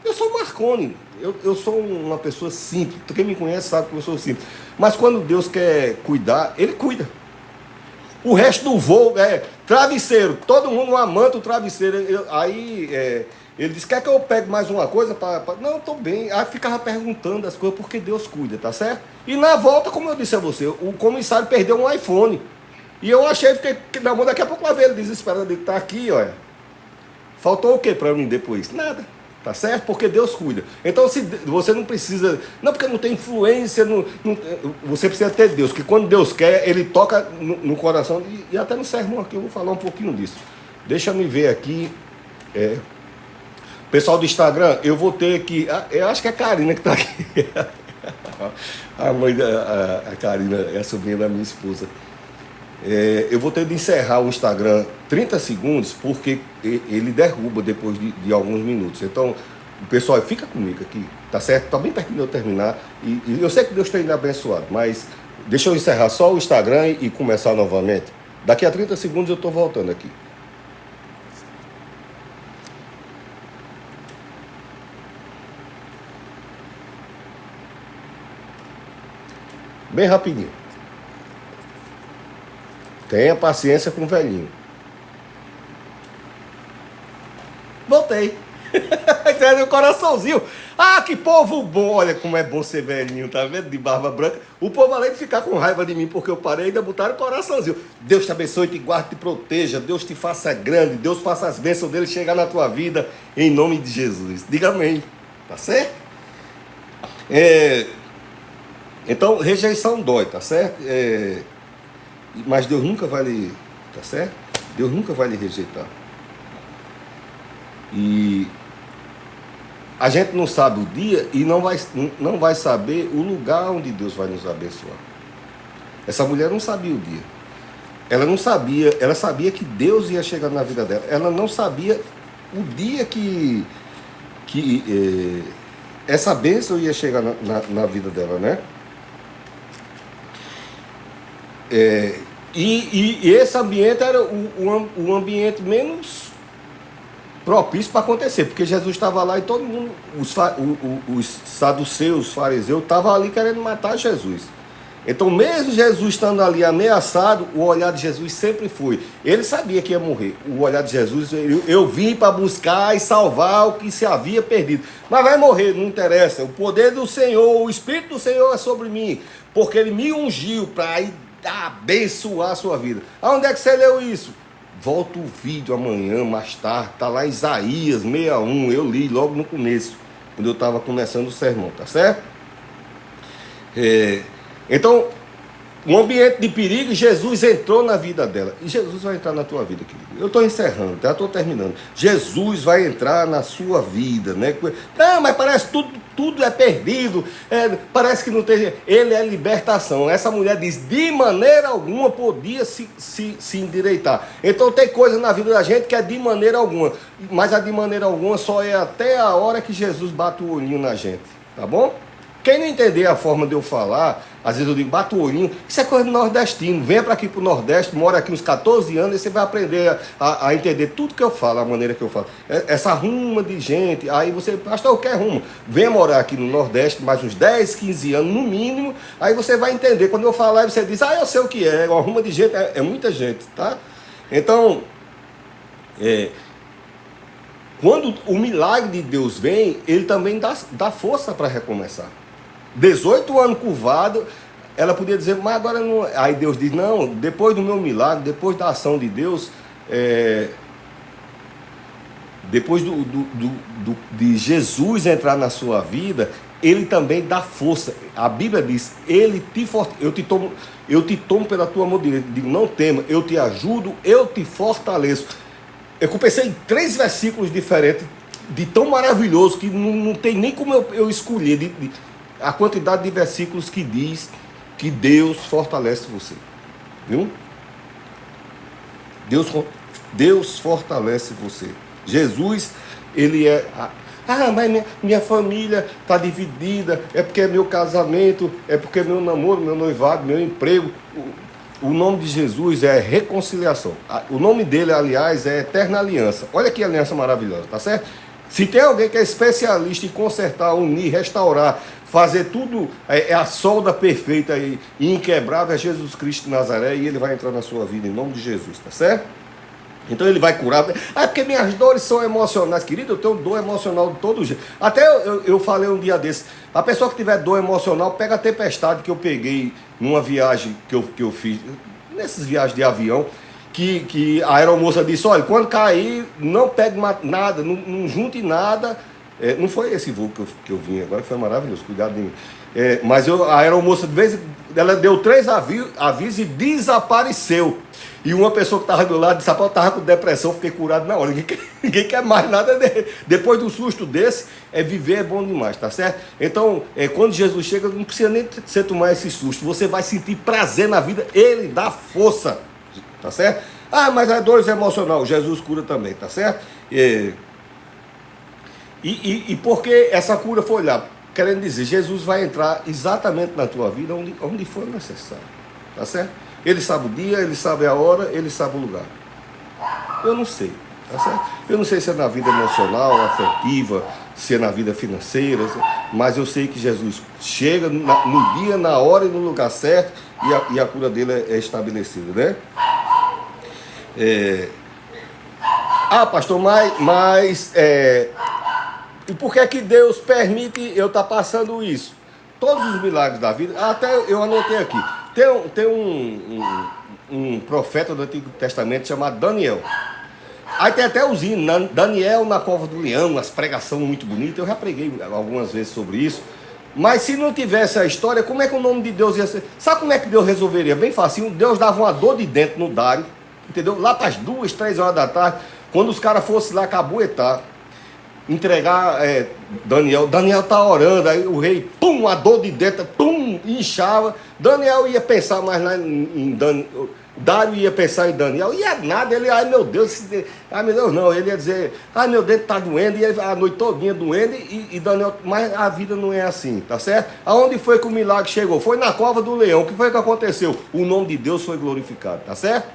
eu sou Marconi. Eu sou uma pessoa simples. Quem me conhece sabe que eu sou simples. Mas quando Deus quer cuidar, Ele cuida. O resto do voo é travesseiro. Todo mundo amando o travesseiro. Ele disse, quer que eu pegue mais uma coisa? Não, estou bem. Aí ficava perguntando as coisas, porque Deus cuida, tá certo? E na volta, como eu disse a você, o comissário perdeu um iPhone. E eu fiquei na mão, daqui a pouco lá veio ele desesperado. Ele tá aqui, olha. Faltou o que para mim depois? Nada. Tá certo? Porque Deus cuida. Então, se você não precisa... Não, porque não tem influência... você precisa ter Deus. Que quando Deus quer, Ele toca no coração. E até no sermão aqui eu vou falar um pouquinho disso. Deixa me ver aqui. Pessoal do Instagram, eu vou ter que... Eu acho que é a Karina que está aqui. A mãe a Karina é a sobrinha da minha esposa. Eu vou ter de encerrar o Instagram 30 segundos, porque ele derruba depois de alguns minutos. Então, o pessoal, fica comigo aqui, tá certo? Tá bem pertinho de eu terminar. E eu sei que Deus tem me abençoado, mas deixa eu encerrar só o Instagram e começar novamente. Daqui a 30 segundos eu tô voltando aqui. Bem rapidinho. Tenha paciência com o velhinho. Voltei. O coraçãozinho. Ah, que povo bom. Olha como é bom ser velhinho, tá vendo? De barba branca. O povo, além de ficar com raiva de mim porque eu parei, ainda botaram o coraçãozinho. Deus te abençoe, te guarde, te proteja. Deus te faça grande. Deus faça as bênçãos dele chegar na tua vida. Em nome de Jesus. Diga amém. Tá certo? Então, rejeição dói, tá certo? Mas Deus nunca vai lhe... Tá certo? Deus nunca vai lhe rejeitar. E a gente não sabe o dia e não vai saber o lugar onde Deus vai nos abençoar. Essa mulher não sabia o dia. Ela não sabia, ela sabia que Deus ia chegar na vida dela. Ela não sabia o dia que essa bênção ia chegar na vida dela, né? E esse ambiente era o ambiente menos propício para acontecer, porque Jesus estava lá e todo mundo, os saduceus, os fariseus, estavam ali querendo matar Jesus. Então, mesmo Jesus estando ali ameaçado, o olhar de Jesus sempre foi. Ele sabia que ia morrer. O olhar de Jesus, eu vim para buscar e salvar o que se havia perdido. Mas vai morrer, não interessa. O poder do Senhor, o Espírito do Senhor é sobre mim, porque Ele me ungiu para abençoar a sua vida. Aonde é que você leu isso? Volta o vídeo amanhã, mais tarde. Está lá em Isaías 61. Eu li logo no começo, quando eu estava começando o sermão, tá certo? Então, um ambiente de perigo, Jesus entrou na vida dela. E Jesus vai entrar na tua vida, querido. Eu estou encerrando, já estou terminando. Jesus vai entrar na sua vida, né? Não, mas parece tudo é perdido. Parece que não tem. Ele é libertação. Essa mulher diz, de maneira alguma podia se endireitar. Então tem coisa na vida da gente que é de maneira alguma. Mas a de maneira alguma só é até a hora que Jesus bate o olhinho na gente. Tá bom? Quem não entender a forma de eu falar, às vezes eu digo, bata o olhinho, isso é coisa do nordestino. Venha para aqui para o Nordeste, mora aqui uns 14 anos e você vai aprender a entender tudo que eu falo, a maneira que eu falo. Essa ruma de gente, aí você, pastor, eu quero ruma. Venha morar aqui no Nordeste mais uns 10, 15 anos no mínimo, aí você vai entender. Quando eu falar, você diz, eu sei o que é, uma ruma de gente, é muita gente, tá? Então, quando o milagre de Deus vem, ele também dá força para recomeçar. 18 anos curvado, ela podia dizer, mas agora não. Aí Deus diz, não, depois do meu milagre, depois da ação de Deus, depois de Jesus entrar na sua vida, ele também dá força. A Bíblia diz, eu te tomo pela tua mão direita, digo, não tema, eu te ajudo, eu te fortaleço. Eu pensei em 3 versículos diferentes, de tão maravilhoso, que não tem nem como eu escolher a quantidade de versículos que diz que Deus fortalece você. Viu? Deus fortalece você. Jesus, ele é... mas minha família está dividida, é porque é meu casamento, é porque é meu namoro, meu noivado, meu emprego. O nome de Jesus é reconciliação. O nome dele, aliás, é eterna aliança. Olha que aliança maravilhosa, tá certo? Se tem alguém que é especialista em consertar, unir, restaurar, fazer tudo, a solda perfeita e inquebrável é Jesus Cristo de Nazaré, e ele vai entrar na sua vida em nome de Jesus, tá certo? Então ele vai curar. Porque minhas dores são emocionais. Querido, eu tenho dor emocional de todo jeito. Até eu falei um dia desse. A pessoa que tiver dor emocional, pega a tempestade que eu peguei numa viagem que eu fiz, nessas viagens de avião, que a aeromoça disse, olha, quando cair, não pegue nada, não junte nada. Não foi esse voo que eu vim agora, que foi maravilhoso, cuidado de mim. Mas a aeromoça, de vez ela deu 3 avisos e desapareceu. E uma pessoa que estava do lado disse, eu estava com depressão, fiquei curado na hora. Ninguém quer mais nada dele. Depois do susto desse, viver é bom demais, tá certo? Então, quando Jesus chega, não precisa nem você tomar esse susto. Você vai sentir prazer na vida, ele dá força, tá certo? Mas a dor emocional, Jesus cura também, tá certo? E porque essa cura foi lá, querendo dizer, Jesus vai entrar exatamente na tua vida onde for necessário, tá certo? Ele sabe o dia, ele sabe a hora, ele sabe o lugar. Eu não sei, tá certo? Eu não sei se é na vida emocional, afetiva, se é na vida financeira, mas eu sei que Jesus chega no dia, na hora e no lugar certo, e a cura dele é estabelecida, né? Pastor, mas e por que é que Deus permite eu estar passando isso? Todos os milagres da vida, até eu anotei aqui, tem um profeta do Antigo Testamento chamado Daniel. Aí tem até os hinos, Daniel na cova do leão, umas pregações muito bonitas, eu já preguei algumas vezes sobre isso. Mas se não tivesse a história, como é que o nome de Deus ia ser? Sabe como é que Deus resolveria? Bem facinho, Deus dava uma dor de dentro no Dário, entendeu? Lá para as 2, 3 horas da tarde, quando os caras fossem lá cabuetar, entregar Daniel tá orando, aí o rei, pum, a dor de dentro, pum, inchava. Daniel ia pensar mais lá em Daniel, Dário ia pensar em Daniel, ia nada, ele, meu Deus, não, ele ia dizer, meu dedo tá doendo, e ele, a noite todinha doendo, e Daniel, mas a vida não é assim, tá certo? Aonde foi que o milagre chegou? Foi na cova do leão. O que foi que aconteceu? O nome de Deus foi glorificado, tá certo?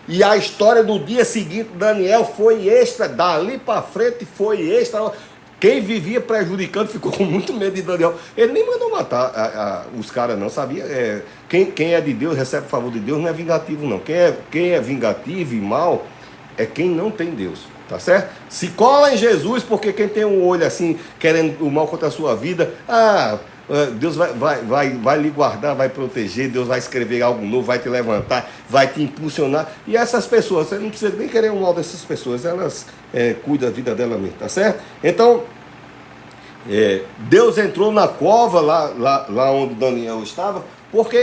E a história do dia seguinte, Daniel, foi extra, dali para frente foi extra. Quem vivia prejudicando ficou com muito medo de Daniel. Ele nem mandou matar os caras, não, sabia? Quem é de Deus, recebe o favor de Deus, não é vingativo, não. Quem é vingativo e mal é quem não tem Deus, tá certo? Se cola em Jesus, porque quem tem um olho assim, querendo o mal contra a sua vida, Deus vai lhe guardar, vai proteger, Deus vai escrever algo novo, vai te levantar, vai te impulsionar. E essas pessoas, você não precisa nem querer o mal dessas pessoas, elas cuidam da vida dela mesmo, tá certo? Então, Deus entrou na cova lá onde Daniel estava, porque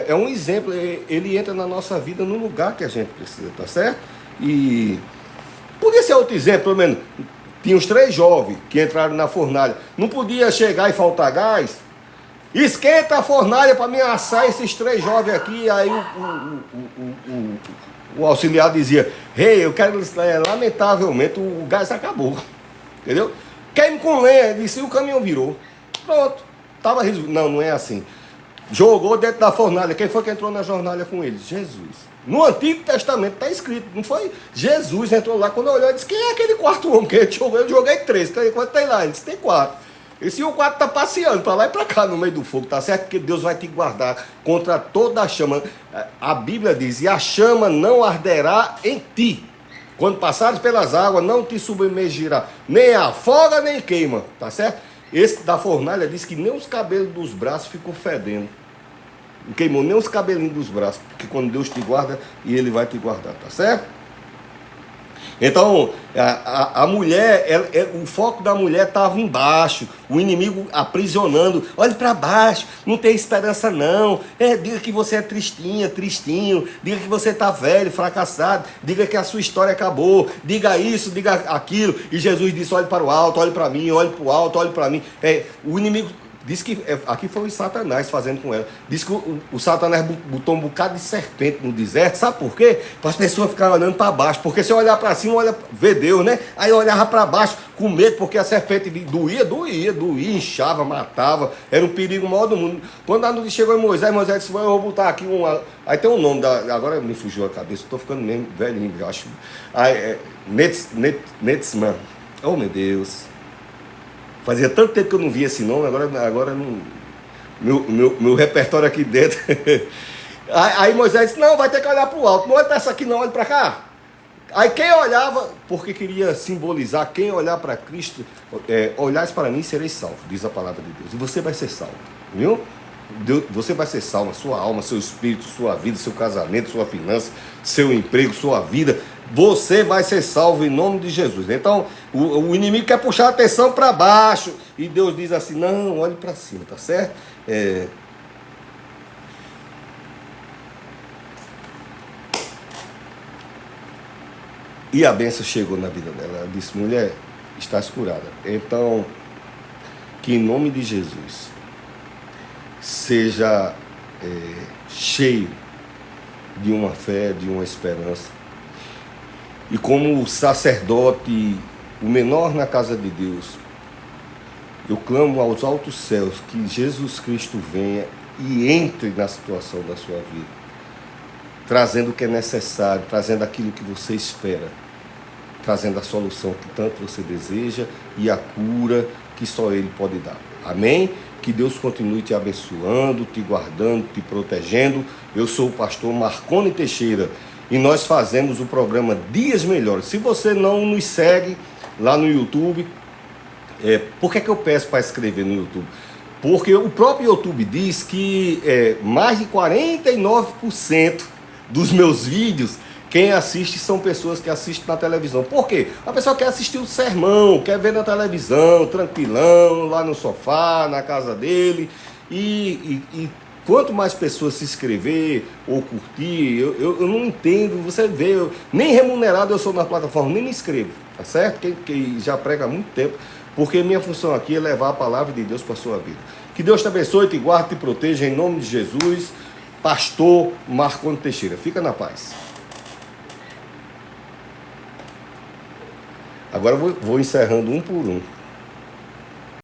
é um exemplo, ele entra na nossa vida no lugar que a gente precisa, tá certo? E podia ser outro exemplo, pelo menos. Tinha os 3 jovens que entraram na fornalha. Não podia chegar e faltar gás. Esquenta a fornalha para me assar esses 3 jovens aqui. Aí o auxiliar dizia: eu quero, lamentavelmente, o gás acabou. Entendeu? Queime com lenha. Disse, e o caminhão virou. Pronto. Tava resolvido. Não é assim. Jogou dentro da fornalha. Quem foi que entrou na jornalha com eles? Jesus. No Antigo Testamento está escrito, não foi? Jesus entrou lá, quando olhou, disse: quem é aquele 4º homem que ele jogou? Eu joguei 3, quanto tem lá? Ele disse: tem 4. Esse o 4 está passeando para lá e para cá no meio do fogo, tá certo? Porque Deus vai te guardar contra toda a chama. A Bíblia diz: e a chama não arderá em ti. Quando passares pelas águas, não te submergirá, nem afoga, nem queima, tá certo? Esse da fornalha diz que nem os cabelos dos braços ficam fedendo. Não queimou nem os cabelinhos dos braços, porque quando Deus te guarda, e Ele vai te guardar, tá certo? Então, a mulher, o foco da mulher estava embaixo, o inimigo aprisionando. Olhe para baixo, não tem esperança não. Diga que você é tristinho, diga que você está velho, fracassado, diga que a sua história acabou, diga isso, diga aquilo. E Jesus disse: olhe para o alto, olhe para mim, olhe para o alto, olhe para mim. O inimigo... Diz que aqui foi o Satanás fazendo com ela. Diz que o Satanás botou um bocado de serpente no deserto. Sabe por quê? Para as pessoas ficarem olhando para baixo. Porque se eu olhar para cima, vê Deus, né? Aí eu olhava para baixo com medo, porque a serpente doía, inchava, matava. Era um perigo maior do mundo. Quando a noite chegou em Moisés disse: eu vou botar aqui uma... Aí tem um nome, agora me fugiu a cabeça, estou ficando mesmo velhinho, eu acho. Aí, Netzman. Oh, meu Deus. Fazia tanto tempo que eu não via esse nome, agora não, meu repertório aqui dentro. Aí Moisés disse: não, vai ter que olhar para o alto. Não olha para essa aqui não, olha para cá. Aí quem olhava, porque queria simbolizar, quem olhar para Cristo, olhares para mim, sereis salvo, diz a palavra de Deus. E você vai ser salvo, viu? Você vai ser salvo, a sua alma, seu espírito, sua vida, seu casamento, sua finança, seu emprego, sua vida. Você vai ser salvo em nome de Jesus. Então, o inimigo quer puxar a atenção para baixo. E Deus diz assim: não, olhe para cima, tá certo? E a bênção chegou na vida dela. Ela disse: mulher, estás curada. Então, que em nome de Jesus seja cheio de uma fé, de uma esperança. E como o sacerdote, o menor na casa de Deus, eu clamo aos altos céus que Jesus Cristo venha e entre na situação da sua vida, trazendo o que é necessário, trazendo aquilo que você espera, trazendo a solução que tanto você deseja e a cura que só Ele pode dar. Amém? Que Deus continue te abençoando, te guardando, te protegendo. Eu sou o pastor Marconi Teixeira e nós fazemos o programa Dias Melhores. Se você não nos segue lá no YouTube, por que eu peço para inscrever no YouTube? Porque o próprio YouTube diz que mais de 49% dos meus vídeos, quem assiste são pessoas que assistem na televisão. Por quê? A pessoa quer assistir o sermão, quer ver na televisão, tranquilão, lá no sofá, na casa dele. E quanto mais pessoas se inscrever ou curtir, eu não entendo. Você vê, nem remunerado eu sou na plataforma, nem me inscrevo, tá certo? Quem já prega há muito tempo, porque minha função aqui é levar a palavra de Deus para a sua vida. Que Deus te abençoe, te guarde, te proteja, em nome de Jesus. Pastor Marconi Teixeira. Fica na paz. Agora eu vou encerrando um por um.